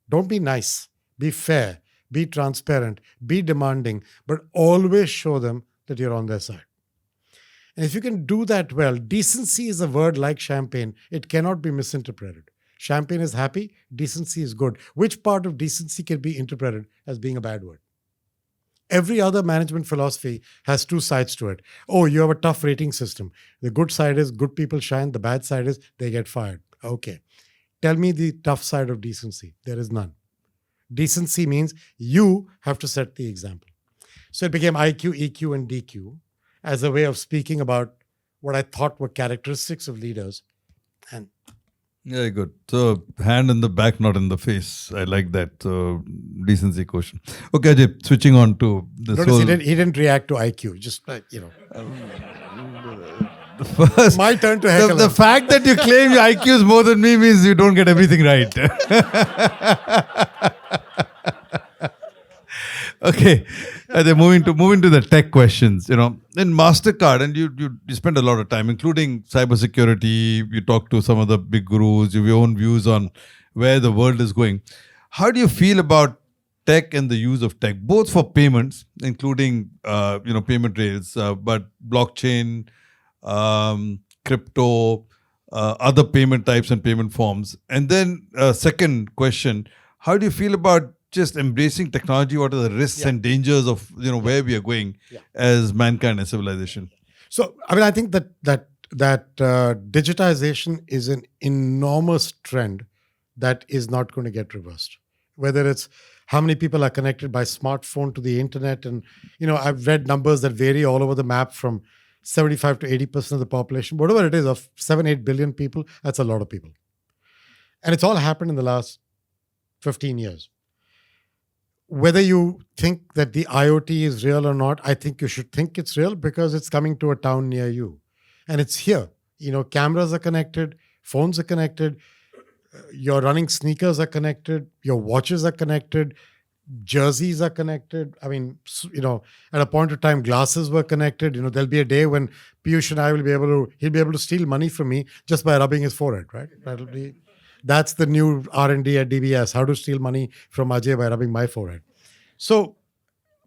[SPEAKER 3] Don't be nice. Be fair. Be transparent. Be demanding. But always show them that you're on their side. And if you can do that well, decency is a word like champagne. It cannot be misinterpreted. Champagne is happy. Decency is good. Which part of decency can be interpreted as being a bad word? Every other management philosophy has two sides to it. Oh, you have a tough rating system. The good side is good people shine. The bad side is they get fired. Okay. Tell me the tough side of decency. There is none. Decency means you have to set the example. So it became IQ, EQ, and DQ as a way of speaking about what I thought were characteristics of leaders. And
[SPEAKER 2] very good. So hand in the back, not in the face. I like that. So decency quotient. Okay, Ajay, switching on to this
[SPEAKER 3] notice
[SPEAKER 2] whole...
[SPEAKER 3] he didn't react to IQ. Just,
[SPEAKER 2] The first,
[SPEAKER 3] my turn to heckle.
[SPEAKER 2] the fact that you claim your IQ is more than me means you don't get everything right. Okay, moving to the tech questions. In Mastercard, and you spend a lot of time, including cybersecurity. You talk to some of the big gurus. You have your own views on where the world is going. How do you feel about tech and the use of tech, both for payments, including payment rails, but blockchain, crypto, other payment types and payment forms? And then second question, how do you feel about just embracing technology? What are the risks and dangers of where we are going as mankind and civilization?
[SPEAKER 3] So, I think that digitization is an enormous trend that is not going to get reversed. Whether it's how many people are connected by smartphone to the internet, and I've read numbers that vary all over the map from 75 to 80% of the population, whatever it is, of 7-8 billion people. That's a lot of people, and it's all happened in the last 15 years. Whether you think that the IoT is real or not, I think you should think it's real because it's coming to a town near you. And it's here. Cameras are connected, phones are connected, your running sneakers are connected, your watches are connected, jerseys are connected. At a point of time, glasses were connected. There'll be a day when Piyush and I he'll be able to steal money from me just by rubbing his forehead, right? That's the new R&D at DBS, how to steal money from Ajay by rubbing my forehead. So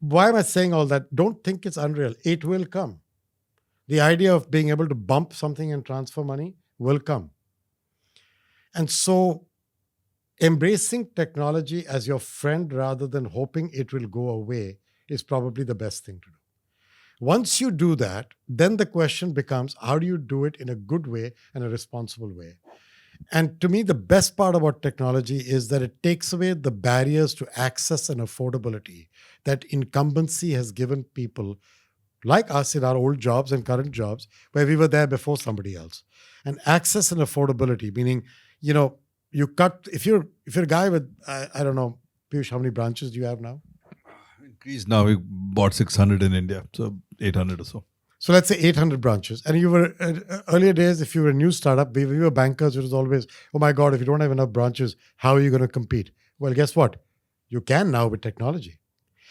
[SPEAKER 3] why am I saying all that? Don't think it's unreal. It will come. The idea of being able to bump something and transfer money will come. And so embracing technology as your friend rather than hoping it will go away is probably the best thing to do. Once you do that, then the question becomes, how do you do it in a good way and a responsible way? And to me, the best part about technology is that it takes away the barriers to access and affordability that incumbency has given people like us in our old jobs and current jobs, where we were there before somebody else. And access and affordability, meaning, you cut, if you're a guy with, I don't know, Piyush, how many branches do you have now?
[SPEAKER 2] Increased now. We bought 600 in India, so 800 or so.
[SPEAKER 3] So let's say 800 branches. And you were, earlier days, if you were a new startup, we were bankers, it was always, oh my God, if you don't have enough branches, how are you going to compete? Well, guess what? You can now with technology.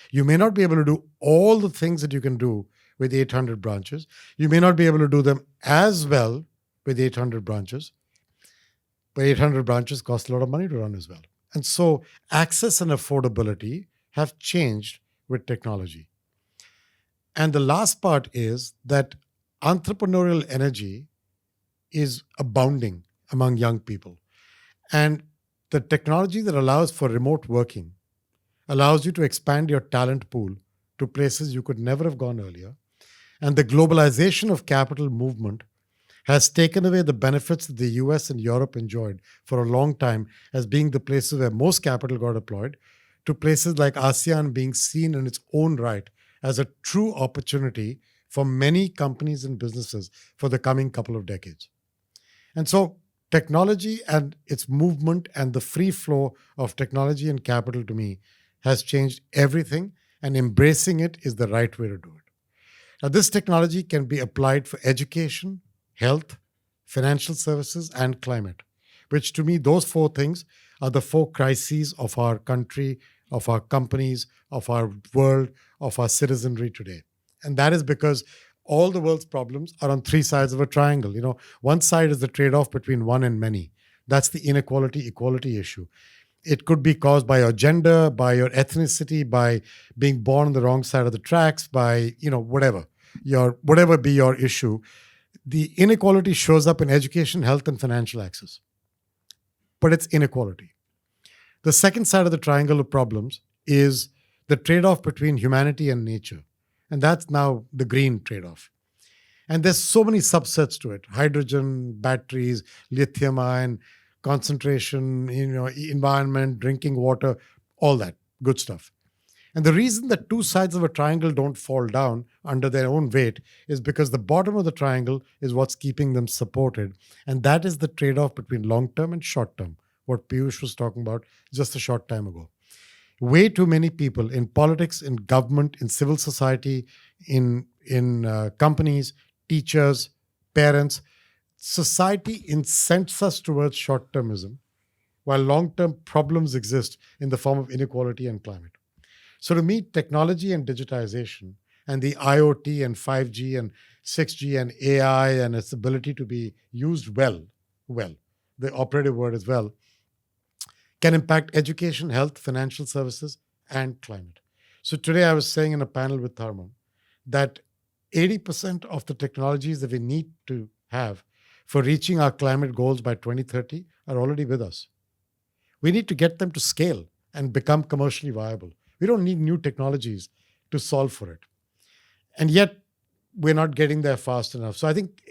[SPEAKER 3] You may not be able to do all the things that you can do with 800 branches. You may not be able to do them as well with 800 branches. But 800 branches cost a lot of money to run as well. And so access and affordability have changed with technology. And the last part is that entrepreneurial energy is abounding among young people. And the technology that allows for remote working allows you to expand your talent pool to places you could never have gone earlier. And the globalization of capital movement has taken away the benefits that the US and Europe enjoyed for a long time as being the places where most capital got deployed, to places like ASEAN being seen in its own right as a true opportunity for many companies and businesses for the coming couple of decades. And so technology and its movement and the free flow of technology and capital to me has changed everything, and embracing it is the right way to do it. Now, this technology can be applied for education, health, financial services, and climate, which to me, those four things are the four crises of our country, of our companies, of our world, of our citizenry today. And that is because all the world's problems are on three sides of a triangle. One side is the trade-off between one and many. That's the inequality-equality issue. It could be caused by your gender, by your ethnicity, by being born on the wrong side of the tracks, by, whatever be your issue. The inequality shows up in education, health, and financial access. But it's inequality. The second side of the triangle of problems is the trade-off between humanity and nature. And that's now the green trade-off. And there's so many subsets to it: hydrogen, batteries, lithium ion, concentration, environment, drinking water, all that good stuff. And the reason that two sides of a triangle don't fall down under their own weight is because the bottom of the triangle is what's keeping them supported. And that is the trade-off between long-term and short-term, what Piyush was talking about just a short time ago. Way too many people in politics, in government, in civil society, in companies, teachers, parents, society incents us towards short-termism, while long-term problems exist in the form of inequality and climate. So to me, technology and digitization and the IoT and 5G and 6G and AI and its ability to be used well, the operative word is well, can impact education, health, financial services, and climate. So today I was saying in a panel with Tharman that 80% of the technologies that we need to have for reaching our climate goals by 2030 are already with us. We need to get them to scale and become commercially viable. We don't need new technologies to solve for it. And yet, we're not getting there fast enough. So I think,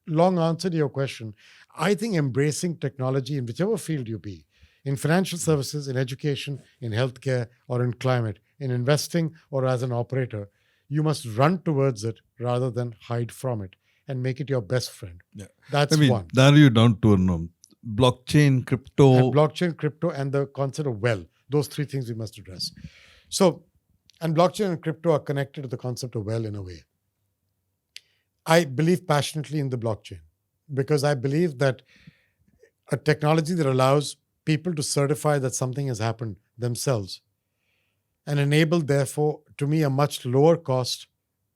[SPEAKER 3] long answer to your question, I think embracing technology in whichever field you be, in financial services, in education, in healthcare, or in climate, in investing or as an operator, you must run towards it rather than hide from it and make it your best friend.
[SPEAKER 2] Yeah.
[SPEAKER 3] That's one.
[SPEAKER 2] Narrow you down to blockchain, crypto.
[SPEAKER 3] Crypto, and the concept of well. Those three things we must address. So, and blockchain and crypto are connected to the concept of well in a way. I believe passionately in the blockchain because I believe that a technology that allows people to certify that something has happened themselves and enable, therefore, to me, a much lower cost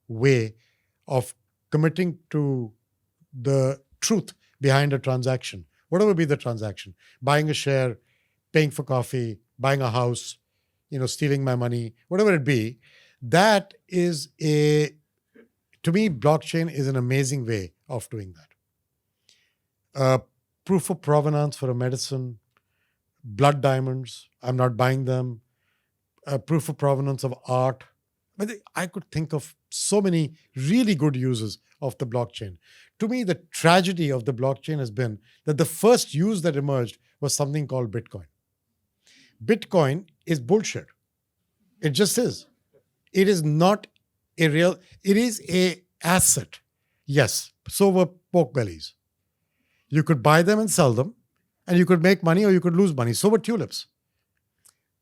[SPEAKER 3] way of committing to the truth behind a transaction, whatever be the transaction, buying a share, paying for coffee, buying a house, stealing my money, whatever it be. That is to me, blockchain is an amazing way of doing that. Proof of provenance for a medicine, blood diamonds, I'm not buying them. Proof of provenance of art. But I could think of so many really good uses of the blockchain. To me, the tragedy of the blockchain has been that the first use that emerged was something called Bitcoin. Bitcoin is bullshit. It just is. It is not a real, it is a asset. Yes, so were pork bellies. You could buy them and sell them, and you could make money or you could lose money. So were tulips.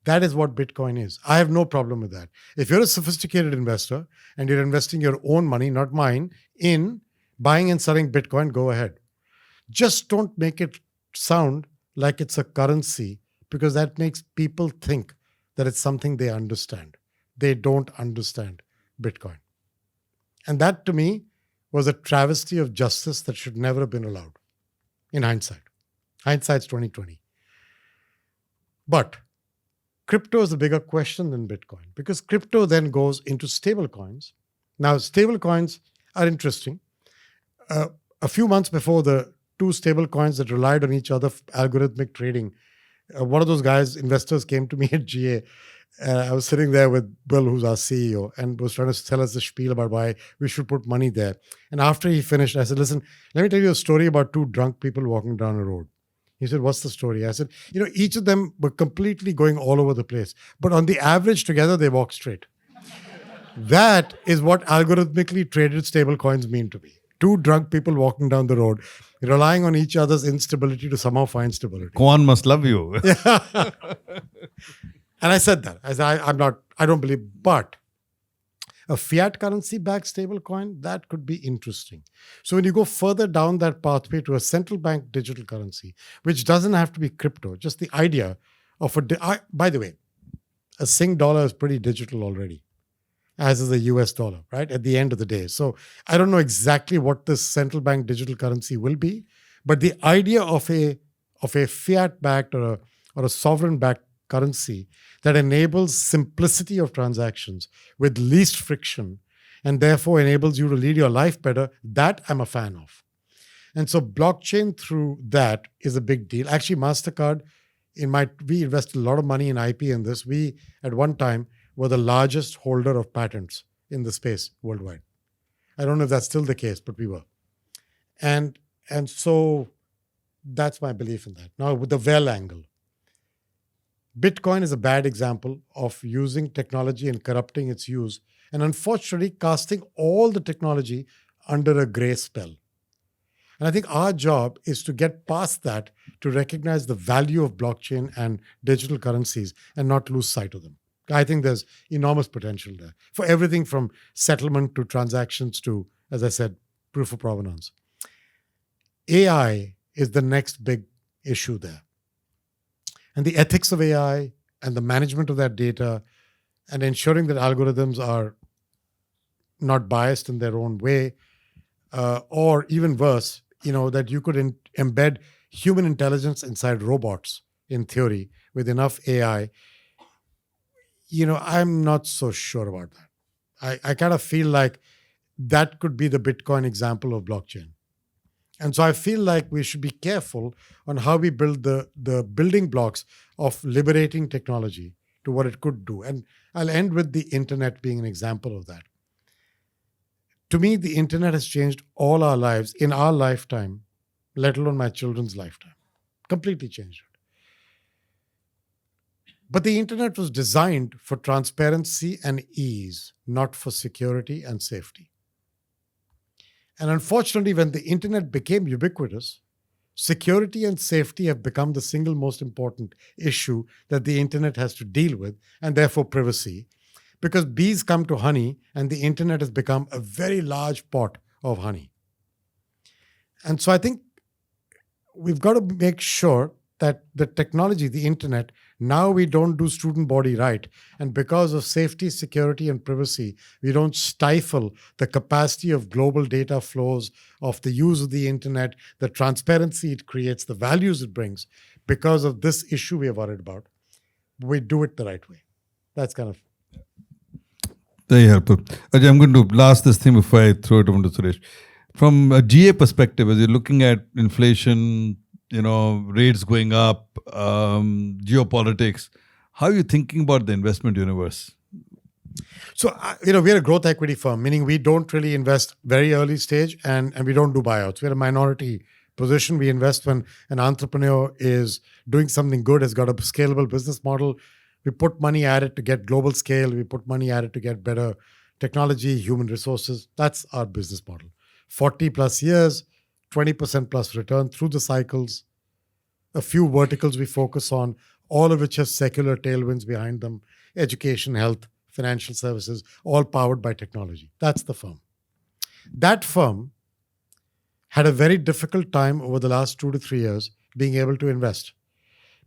[SPEAKER 3] That is what Bitcoin is. I have no problem with that. If you're a sophisticated investor and you're investing your own money, not mine, in buying and selling Bitcoin, go ahead. Just don't make it sound like it's a currency, because that makes people think that it's something they understand. They don't understand Bitcoin. And that, to me, was a travesty of justice that should never have been allowed, in hindsight. Hindsight's 2020. But crypto is a bigger question than Bitcoin because crypto then goes into stable coins. Now, stable coins are interesting. A few months before, the two stable coins that relied on each other for algorithmic trading, one of those guys, investors, came to me at GA. I was sitting there with Bill, who's our CEO, and was trying to tell us the spiel about why we should put money there. And after he finished, I said, listen, let me tell you a story about two drunk people walking down a road. He said, what's the story? I said, each of them were completely going all over the place. But on the average, together, they walk straight. That is what algorithmically traded stable coins mean to me. Two drunk people walking down the road, relying on each other's instability to somehow find stability.
[SPEAKER 2] Kwan must love you.
[SPEAKER 3] And I said that. I said, I don't believe, but a fiat currency backed stable coin, that could be interesting. So when you go further down that pathway to a central bank digital currency, which doesn't have to be crypto, just the idea of by the way, a Sing dollar is pretty digital already, as is the US dollar, right? At the end of the day. So I don't know exactly what this central bank digital currency will be, but the idea of a fiat backed or a sovereign backed currency that enables simplicity of transactions with least friction and therefore enables you to lead your life better, that I'm a fan of. And so blockchain through that is a big deal. Actually, Mastercard, we invested a lot of money in IP in this. We, at one time, were the largest holder of patents in the space worldwide. I don't know if that's still the case, but we were. And so that's my belief in that. Now, with the well angle, Bitcoin is a bad example of using technology and corrupting its use, and unfortunately casting all the technology under a gray spell. And I think our job is to get past that, to recognize the value of blockchain and digital currencies and not lose sight of them. I think there's enormous potential there for everything from settlement to transactions to, as I said, proof of provenance. AI is the next big issue there. And the ethics of AI and the management of that data and ensuring that algorithms are not biased in their own way, or even worse, that you could embed human intelligence inside robots, in theory, with enough AI. I'm not so sure about that. I kind of feel like that could be the Bitcoin example of blockchain. And so I feel like we should be careful on how we build the building blocks of liberating technology to what it could do. And I'll end with the internet being an example of that. To me, the internet has changed all our lives in our lifetime, let alone my children's lifetime. Completely changed it. But the internet was designed for transparency and ease, not for security and safety. And unfortunately, when the internet became ubiquitous, security and safety have become the single most important issue that the internet has to deal with, and therefore privacy, because bees come to honey and the internet has become a very large pot of honey. And so I think we've got to make sure that the technology, the internet, now we don't do student body right. And because of safety, security, and privacy, we don't stifle the capacity of global data flows, of the use of the internet, the transparency it creates, the values it brings. Because of this issue we are worried about, we do it the right way. That's kind of...
[SPEAKER 2] Very helpful. Ajay, I'm going to blast this thing before I throw it over to Suresh. From a GA perspective, as you're looking at inflation, rates going up, geopolitics, how are you thinking about the investment universe?
[SPEAKER 3] So, we're a growth equity firm, meaning we don't really invest very early stage and we don't do buyouts. We're a minority position. We invest when an entrepreneur is doing something good, has got a scalable business model. We put money at it to get global scale. We put money at it to get better technology, human resources. That's our business model. 40 plus years, 20% plus return through the cycles, a few verticals we focus on, all of which have secular tailwinds behind them, education, health, financial services, all powered by technology. That's the firm. That firm had a very difficult time over the last 2 to 3 years being able to invest.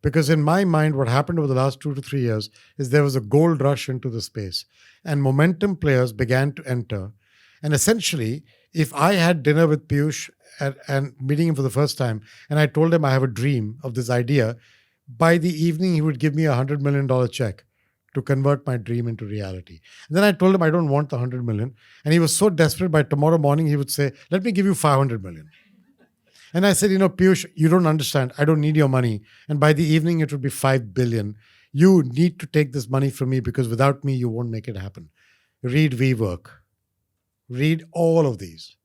[SPEAKER 3] Because in my mind, what happened over the last 2 to 3 years is there was a gold rush into the space and momentum players began to enter. And essentially, if I had dinner with Piyush and meeting him for the first time, and I told him I have a dream of this idea, By the evening, he would give me $100 million check to convert my dream into reality. And then I told him I don't want the 100 million. And he was so desperate, by tomorrow morning, he would say, let me give you 500 million. And I said, Piyush, you don't understand. I don't need your money. And by the evening, it would be 5 billion. You need to take this money from me because without me, you won't make it happen. Read WeWork. Read all of these.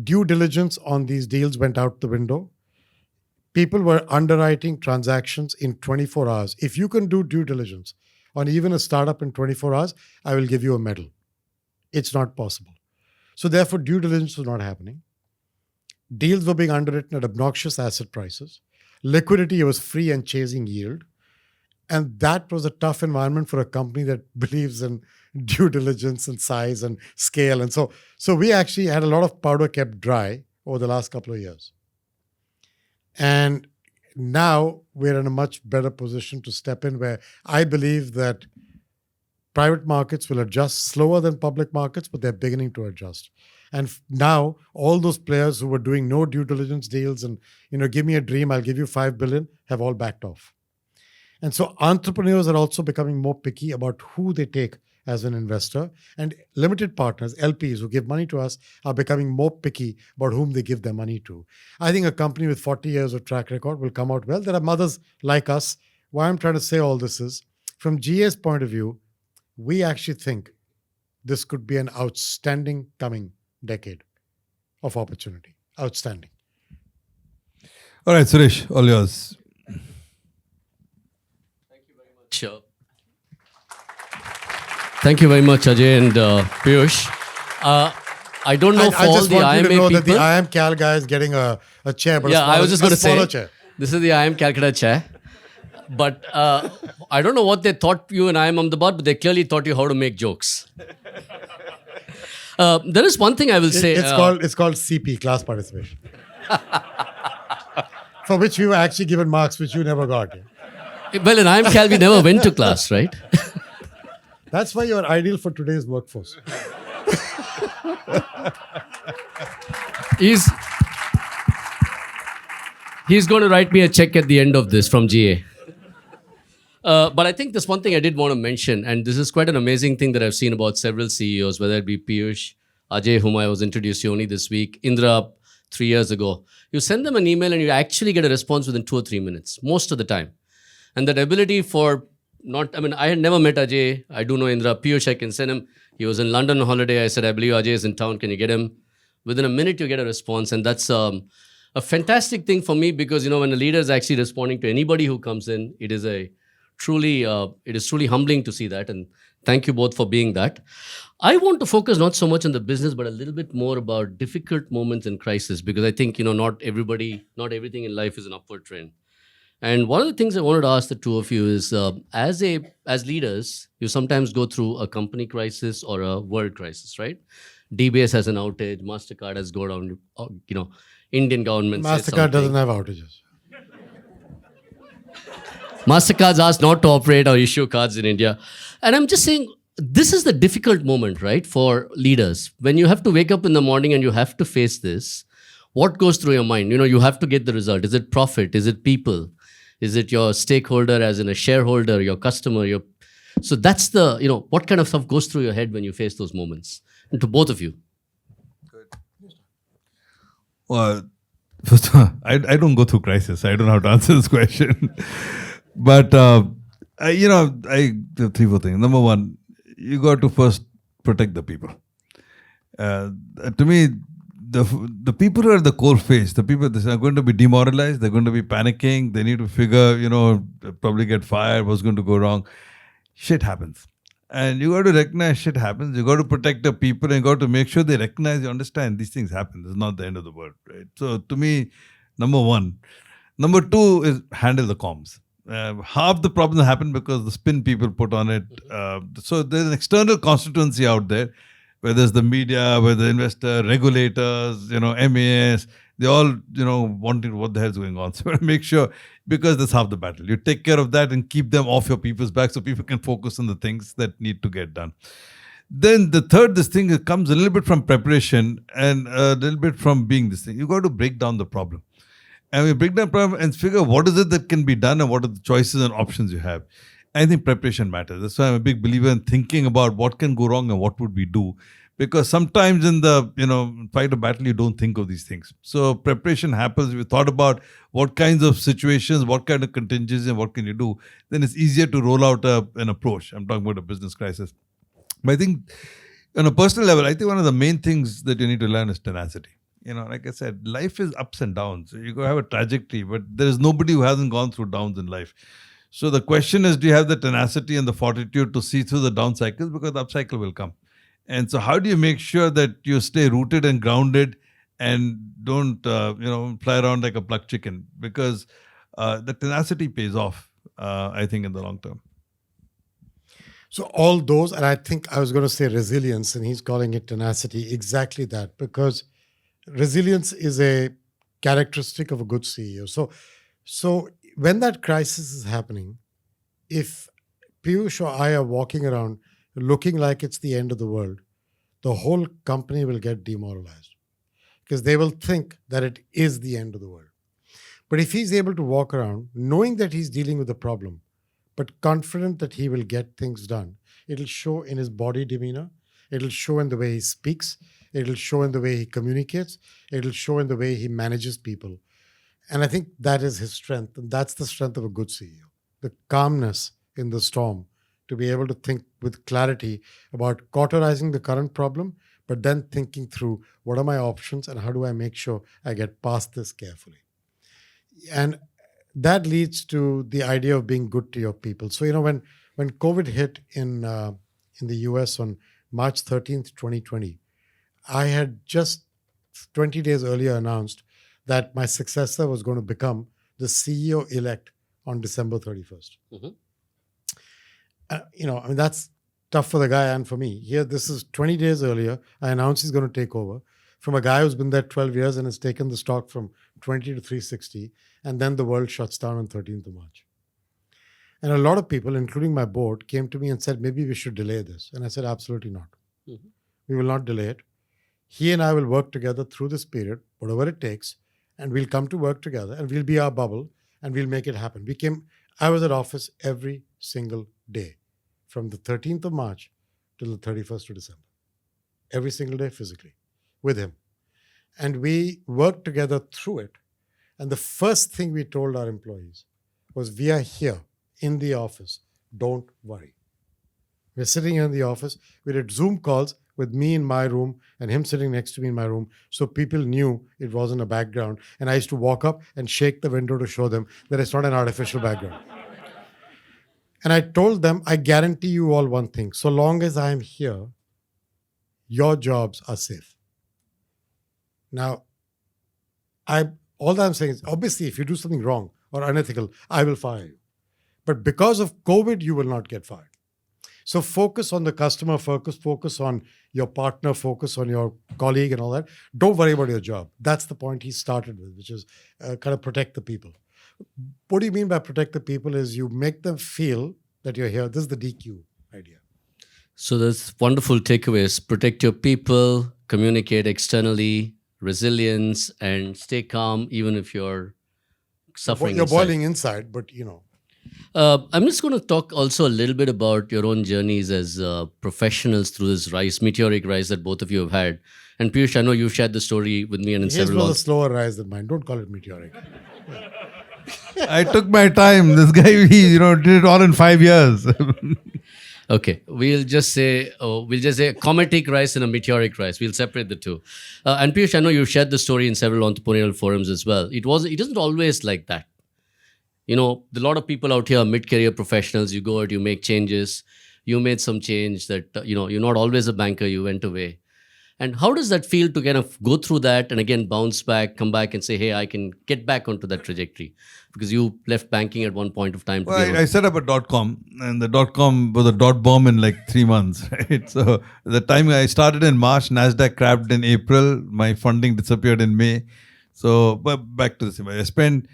[SPEAKER 3] Due diligence on these deals went out the window. People were underwriting transactions in 24 hours. If you can do due diligence on even a startup in 24 hours, I will give you a medal. It's not possible. So therefore, due diligence was not happening. Deals were being underwritten at obnoxious asset prices. Liquidity was free and chasing yield. And that was a tough environment for a company that believes in due diligence and size and scale. And so we actually had a lot of powder kept dry over the last couple of years. And now we're in a much better position to step in, where I believe that private markets will adjust slower than public markets, but they're beginning to adjust. And now all those players who were doing no due diligence deals and, give me a dream, I'll give you 5 billion, have all backed off. And so entrepreneurs are also becoming more picky about who they take as an investor. And limited partners, LPs who give money to us, are becoming more picky about whom they give their money to. I think a company with 40 years of track record will come out well. There are mothers like us. Why I'm trying to say all this is, from GA's point of view, we actually think this could be an outstanding coming decade of opportunity. Outstanding.
[SPEAKER 2] All right, Suresh, all yours.
[SPEAKER 1] Sure. Thank you very much, Ajay and Piyush. I don't know for
[SPEAKER 3] I
[SPEAKER 1] all
[SPEAKER 3] just
[SPEAKER 1] the
[SPEAKER 3] want you to
[SPEAKER 1] IIMA
[SPEAKER 3] know
[SPEAKER 1] people.
[SPEAKER 3] that the IIM Cal guy is getting a chair, but
[SPEAKER 1] Yeah, I was just going to say,
[SPEAKER 3] chair.
[SPEAKER 1] this is the IIM Calcutta chair. But I don't know what they thought you and IIM Ahmedabad, but they clearly taught you how to make jokes. There is one thing I will say.
[SPEAKER 3] It's called CP, class participation, for which we were actually given marks, which you never got.
[SPEAKER 1] Well, in IIM Cal, we never went to class, right?
[SPEAKER 3] That's why you're ideal for today's workforce.
[SPEAKER 1] He's going to write me a check at the end of this from GA. But I think there's one thing I did want to mention, and this is quite an amazing thing that I've seen about several CEOs, whether it be Piyush, Ajay, whom I was introduced to only this week, Indra 3 years ago. You send them an email and you actually get a response within 2 or 3 minutes, most of the time. And that ability for I had never met Ajay. I do know Indra. Piyush, I can send him. He was in London on holiday. I said, I believe Ajay is in town. Can you get him? Within a minute, you get a response. And that's a fantastic thing for me because, when a leader is actually responding to anybody who comes in, it is truly humbling to see that. And thank you both for being that. I want to focus not so much on the business, but a little bit more about difficult moments in crisis, because I think, not everything in life is an upward trend. And one of the things I wanted to ask the two of you is, as leaders, you sometimes go through a company crisis or a world crisis, right? DBS has an outage, Mastercard has gone down, Indian government
[SPEAKER 3] Mastercard doesn't have outages.
[SPEAKER 1] Mastercard's asked not to operate or issue cards in India. And I'm just saying, this is the difficult moment, right, for leaders. When you have to wake up in the morning and you have to face this, what goes through your mind? You have to get the result. Is it profit? Is it people? Is it your stakeholder, as in a shareholder, your customer? So that's what kind of stuff goes through your head when you face those moments? And to both of you.
[SPEAKER 2] Well, first of all, I don't go through crisis. I don't know how to answer this question. But, I have 3-4 things. Number one, you got to first protect the people. To me, the people who are the core face, the people that are going to be demoralized, they're going to be panicking, they need to figure, probably get fired, what's going to go wrong. Shit happens. And you got to recognize shit happens. You got to protect the people and you got to make sure they recognize, you understand these things happen. It's not the end of the world, right? So to me, number one. Number two is handle the comms. Half the problems happen because the spin people put on it. So there's an external constituency out there, whether it's the media, whether the investor, regulators, MAS, they all, wanting what the hell's going on. So make sure, because that's half the battle. You take care of that and keep them off your people's back so people can focus on the things that need to get done. Then the third, this thing comes a little bit from preparation and a little bit from being this thing. You got to break down the problem. And we break down problem and figure what is it that can be done and what are the choices and options you have. I think preparation matters. That's why I'm a big believer in thinking about what can go wrong and what would we do. Because sometimes in the fight or battle, you don't think of these things. So preparation happens. If you thought about what kinds of situations, what kind of contingencies, and what can you do, then it's easier to roll out an approach. I'm talking about a business crisis. But I think on a personal level, I think one of the main things that you need to learn is tenacity. Like I said, life is ups and downs. You go have a trajectory, but there is nobody who hasn't gone through downs in life. So the question is, do you have the tenacity and the fortitude to see through the down cycles, because the up cycle will come. And so how do you make sure that you stay rooted and grounded and don't, fly around like a plucked chicken? Because the tenacity pays off, I think, in the long term.
[SPEAKER 3] So all those, and I think I was going to say resilience, and he's calling it tenacity, exactly that, because resilience is a characteristic of a good CEO. So when that crisis is happening, if Piyush or I are walking around looking like it's the end of the world, the whole company will get demoralized because they will think that it is the end of the world. But if he's able to walk around knowing that he's dealing with a problem, but confident that he will get things done, it'll show in his body demeanor, it'll show in the way he speaks, it'll show in the way he communicates, it'll show in the way he manages people. And I think that is his strength. And that's the strength of a good CEO. The calmness in the storm, to be able to think with clarity about cauterizing the current problem, but then thinking through what are my options and how do I make sure I get past this carefully. And that leads to the idea of being good to your people. So, when COVID hit in the US on March 13th, 2020, I had just 20 days earlier announced that my successor was going to become the CEO-elect on December 31st. Mm-hmm. That's tough for the guy and for me. Here, this is 20 days earlier. I announced he's going to take over from a guy who's been there 12 years and has taken the stock from 20 to 360. And then the world shuts down on 13th of March. And a lot of people, including my board, came to me and said, maybe we should delay this. And I said, absolutely not. Mm-hmm. We will not delay it. He and I will work together through this period, whatever it takes, and we'll come to work together and we'll be our bubble and we'll make it happen. I was at office every single day from the 13th of March till the 31st of December. Every single day physically with him. And we worked together through it. And the first thing we told our employees was, we are here in the office. Don't worry. We're sitting here in the office. We did Zoom calls with me in my room and him sitting next to me in my room. So people knew it wasn't a background. And I used to walk up and shake the window to show them that it's not an artificial background. And I told them, I guarantee you all one thing. So long as I am here, your jobs are safe. Now, all that I'm saying is, obviously, if you do something wrong or unethical, I will fire you. But because of COVID, you will not get fired. So focus on the customer, focus on your partner, focus on your colleague and all that. Don't worry about your job. That's the point he started with, which is kind of protect the people. What do you mean by protect the people is you make them feel that you're here. This is the DQ idea.
[SPEAKER 1] So there's wonderful takeaways. Protect your people, communicate externally, resilience, and stay calm even if you're suffering.
[SPEAKER 3] You're boiling inside, but
[SPEAKER 1] I'm just going to talk also a little bit about your own journeys as professionals through this meteoric rise that both of you have had. And Piyush, I know you've shared the story with me and in
[SPEAKER 3] His
[SPEAKER 1] several.
[SPEAKER 3] was a slower rise than mine. Don't call it meteoric.
[SPEAKER 2] I took my time. This guy, he did it all in 5 years.
[SPEAKER 1] Okay, we'll just say cometic rise and a meteoric rise. We'll separate the two. And Piyush, I know you've shared the story in several entrepreneurial forums as well. It isn't always like that. A lot of people out here are mid-career professionals. You go out, you make changes. You made some change that, you're not always a banker. You went away. And how does that feel to kind of go through that and again bounce back, come back and say, hey, I can get back onto that trajectory? Because you left banking at one point of time.
[SPEAKER 2] Well, I set up a .com, and the .com was a .bomb in like 3 months. Right? So the time I started in March, NASDAQ crashed in April. My funding disappeared in May. So but back to this. I spent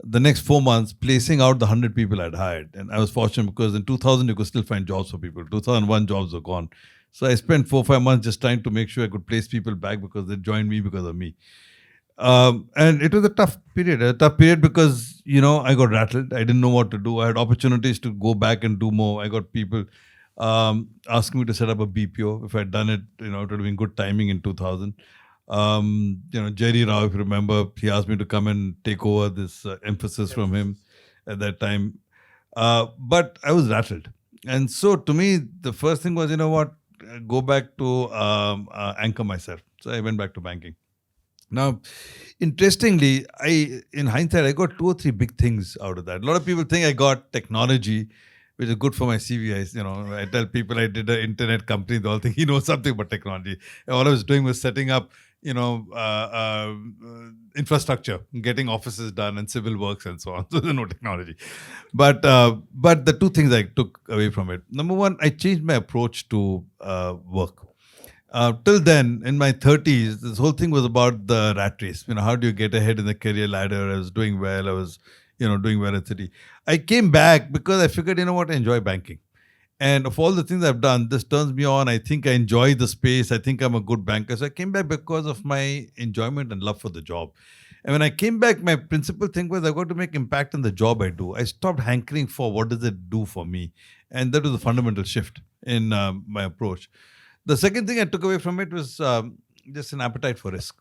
[SPEAKER 2] the next 4 months placing out the 100 people I'd hired. And I was fortunate because in 2000, you could still find jobs for people. 2001, jobs were gone. So I spent 4 or 5 months just trying to make sure I could place people back because they joined me because of me. And it was a tough period because, I got rattled. I didn't know what to do. I had opportunities to go back and do more. I got people asking me to set up a BPO. If I'd done it, it would have been good timing in 2000. Jerry Rao, if you remember, he asked me to come and take over this emphasis from him at that time. But I was rattled. And so to me, the first thing was, go back to anchor myself. So I went back to banking. Now, interestingly, in hindsight, I got 2 or 3 big things out of that. A lot of people think I got technology, which is good for my CV. I tell people I did an internet company. They all think he knows something about technology. All I was doing was setting up, infrastructure, getting offices done and civil works and so on. So there's no technology. But the 2 things I took away from it. Number 1, I changed my approach to work. Till then, in my 30s, this whole thing was about the rat race. How do you get ahead in the career ladder? I was doing well. I was, doing well at Citi. I came back because I figured, I enjoy banking. And of all the things I've done, this turns me on. I think I enjoy the space. I think I'm a good banker. So I came back because of my enjoyment and love for the job. And when I came back, my principal thing was I've got to make impact in the job I do. I stopped hankering for what does it do for me. And that was a fundamental shift in my approach. The second thing I took away from it was just an appetite for risk.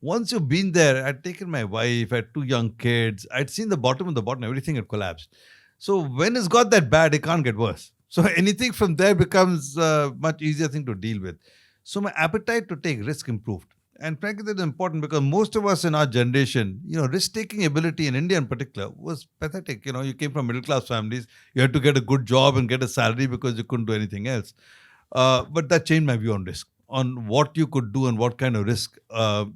[SPEAKER 2] Once you've been there, I'd taken my wife, I had 2 young kids, I'd seen the bottom of the bottom, everything had collapsed. So when it's got that bad, it can't get worse. So anything from there becomes a much easier thing to deal with. So my appetite to take risk improved. And frankly, that's important because most of us in our generation, risk-taking ability in India in particular was pathetic. You came from middle-class families, you had to get a good job and get a salary because you couldn't do anything else. But that changed my view on risk, on what you could do and what kind of risk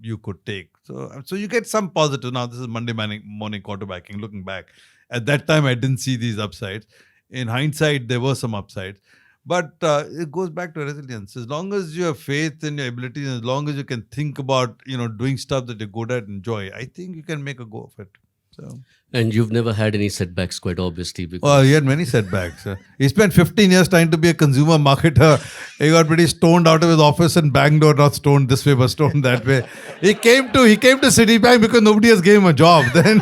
[SPEAKER 2] you could take. So you get some positive. Now, this is Monday morning quarterbacking, looking back. At that time, I didn't see these upsides. In hindsight, there were some upsides. But it goes back to resilience. As long as you have faith in your abilities, and as long as you can think about, doing stuff that you're good at and enjoy, I think you can make a go of it. So.
[SPEAKER 1] And you've never had any setbacks, quite obviously. Because
[SPEAKER 2] Well, he had many setbacks. He spent 15 years trying to be a consumer marketer. He got pretty stoned out of his office in Bangalore, not stoned this way, but stoned that way. He came to Citibank because nobody has gave him a job. Then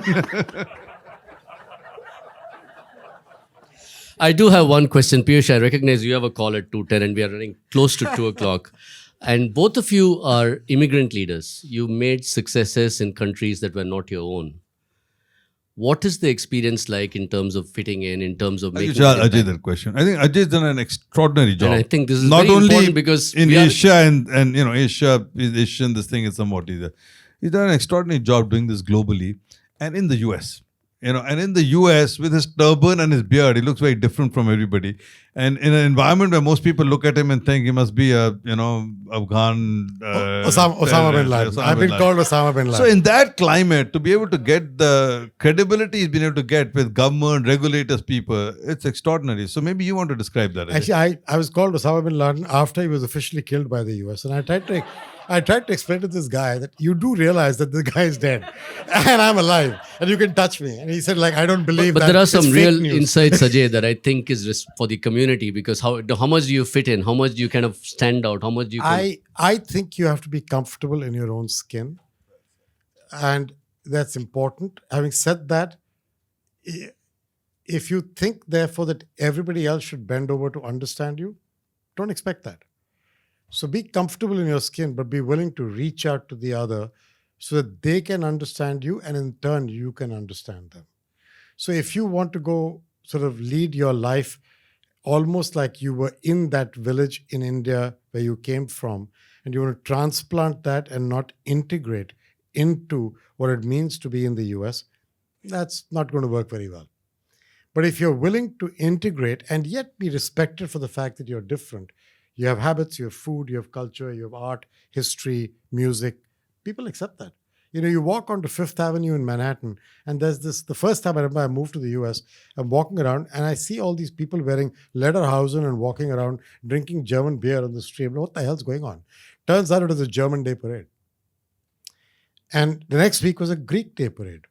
[SPEAKER 1] I do have one question, Piyush. I recognize you have a call at 2:10 and we are running close to 2 o'clock. And both of you are immigrant leaders. You made successes in countries that were not your own. What is the experience like in terms of fitting in terms of making
[SPEAKER 2] you ask Ajay that question. I think Ajay's done an extraordinary job.
[SPEAKER 1] And I think this is
[SPEAKER 2] not
[SPEAKER 1] very
[SPEAKER 2] only
[SPEAKER 1] important because
[SPEAKER 2] in
[SPEAKER 1] we are-
[SPEAKER 2] Asia and Asia is Asian. This thing is somewhat either. He's done an extraordinary job doing this globally and in the US. And in the US, with his turban and his beard, he looks very different from everybody. And in an environment where most people look at him and think he must be a, Afghan...
[SPEAKER 3] Osama bin Laden. I've been called Osama bin Laden.
[SPEAKER 2] So in that climate, to be able to get the credibility he's been able to get with government, regulators, people, it's extraordinary. So maybe you want to describe that.
[SPEAKER 3] Actually, I was called Osama bin Laden after he was officially killed by the US. And I tried to explain to this guy that you do realize that the guy is dead and I'm alive and you can touch me. And he said, I don't believe
[SPEAKER 1] but
[SPEAKER 3] that.
[SPEAKER 1] there are
[SPEAKER 3] It's
[SPEAKER 1] some
[SPEAKER 3] fake
[SPEAKER 1] real
[SPEAKER 3] news.
[SPEAKER 1] insights, Ajay, that I think is for the community because how much do you fit in? How much do you kind of stand out? How much do you...
[SPEAKER 3] I think you have to be comfortable in your own skin. And that's important. Having said that, if you think, therefore, that everybody else should bend over to understand you, don't expect that. So be comfortable in your skin, but be willing to reach out to the other so that they can understand you and in turn you can understand them. So if you want to go sort of lead your life almost like you were in that village in India where you came from, and you want to transplant that and not integrate into what it means to be in the US, that's not going to work very well. But if you're willing to integrate and yet be respected for the fact that you're different, you have habits, you have food, you have culture, you have art, history, music. People accept that. You walk onto Fifth Avenue in Manhattan, and there's the first time I remember I moved to the US, I'm walking around, and I see all these people wearing lederhosen and walking around, drinking German beer on the street. What the hell's going on? Turns out it was a German Day Parade. And the next week was a Greek Day Parade.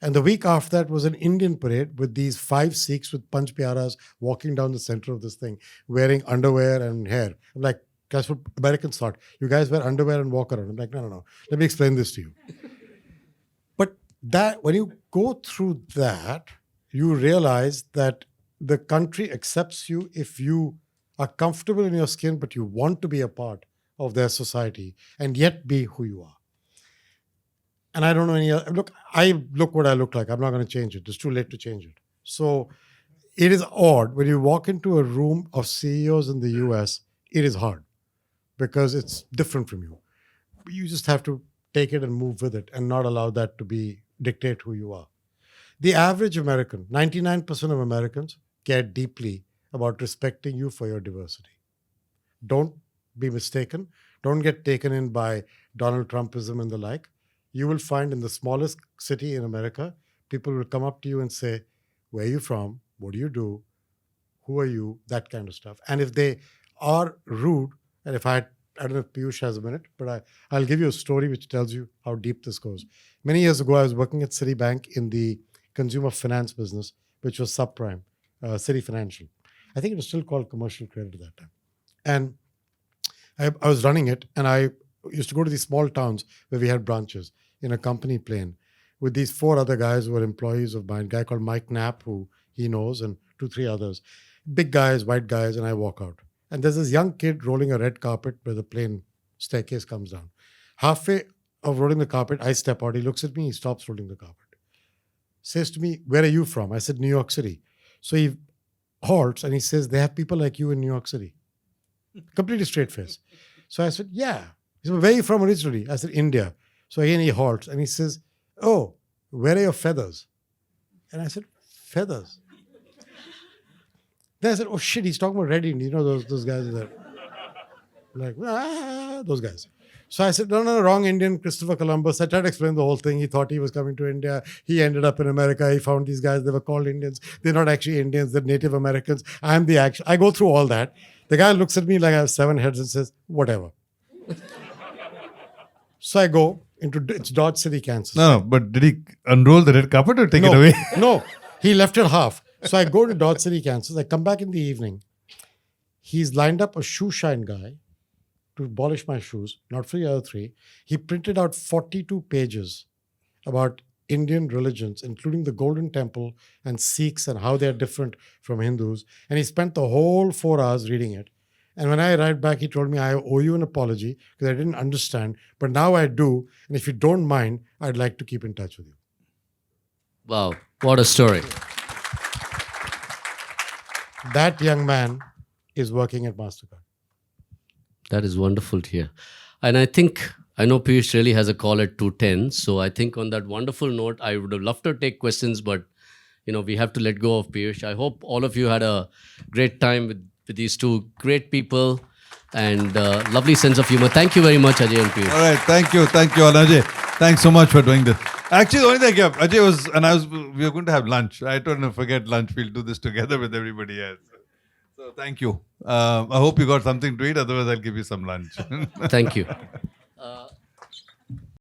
[SPEAKER 3] And the week after that was an Indian parade with these 5 Sikhs with panch piaras walking down the center of this thing, wearing underwear and hair. I'm like, That's what Americans thought. You guys wear underwear and walk around. I'm like, no. Let me explain this to you. But that when you go through that, you realize that the country accepts you if you are comfortable in your skin, but you want to be a part of their society and yet be who you are. And I don't know any other. Look, I look what I look like. I'm not going to change it. It's too late to change it. So it is odd when you walk into a room of CEOs in the US, it is hard because it's different from you. You just have to take it and move with it and not allow that to be dictate who you are. The average American, 99% of Americans care deeply about respecting you for your diversity. Don't be mistaken. Don't get taken in by Donald Trumpism and the like. You will find in the smallest city in America, people will come up to you and say, where are you from? What do you do? Who are you? That kind of stuff. And if they are rude, and if I don't know if Piyush has a minute, but I'll give you a story which tells you how deep this goes. Many years ago, I was working at Citibank in the consumer finance business, which was subprime, Citi Financial. I think it was still called commercial credit at that time. And I was running it, and I used to go to these small towns where we had branches in a company plane with these 4 other guys who were employees of mine, a guy called Mike Knapp, who he knows, and 2-3 others. Big guys, white guys, and I walk out. And there's this young kid rolling a red carpet where the plane staircase comes down. Halfway of rolling the carpet, I step out. He looks at me, he stops rolling the carpet. Says to me, where are you from? I said, New York City. So he halts and he says, they have people like you in New York City. Completely straight face. So I said, yeah. He said, where are you from originally? I said, India. So again, he halts and he says, oh, where are your feathers? And I said, feathers? Then I said, oh shit, he's talking about Red Indian. You know those guys that like, those guys. So I said, no, wrong Indian, Christopher Columbus. I tried to explain the whole thing. He thought he was coming to India. He ended up in America. He found these guys. They were called Indians. They're not actually Indians. They're Native Americans. I'm the action. I go through all that. The guy looks at me like I have 7 heads and says, whatever. So I go into, it's Dodge City, Kansas.
[SPEAKER 2] No, but did he unroll the red carpet or take it away?
[SPEAKER 3] No, he left it half. So I go to Dodge City, Kansas. I come back in the evening. He's lined up a shoe shine guy to polish my shoes, not for the other 3. He printed out 42 pages about Indian religions, including the Golden Temple and Sikhs and how they're different from Hindus. And he spent the whole 4 hours reading it. And when I arrived back, he told me, I owe you an apology because I didn't understand, but now I do. And if you don't mind, I'd like to keep in touch with you.
[SPEAKER 1] Wow, what a story.
[SPEAKER 3] That young man is working at Mastercard.
[SPEAKER 1] That is wonderful to hear. And I know Piyush really has a call at 2:10. So I think on that wonderful note, I would have loved to take questions, but we have to let go of Piyush. I hope all of you had a great time with these 2 great people and lovely sense of humor. Thank you very much, Ajay and Piyush.
[SPEAKER 2] All right, thank you, Ajay. Thanks so much for doing this. Actually, the only thing, Ajay we were going to have lunch. I don't know, forget lunch. We'll do this together with everybody else. So thank you. I hope you got something to eat. Otherwise, I'll give you some lunch.
[SPEAKER 1] Thank you.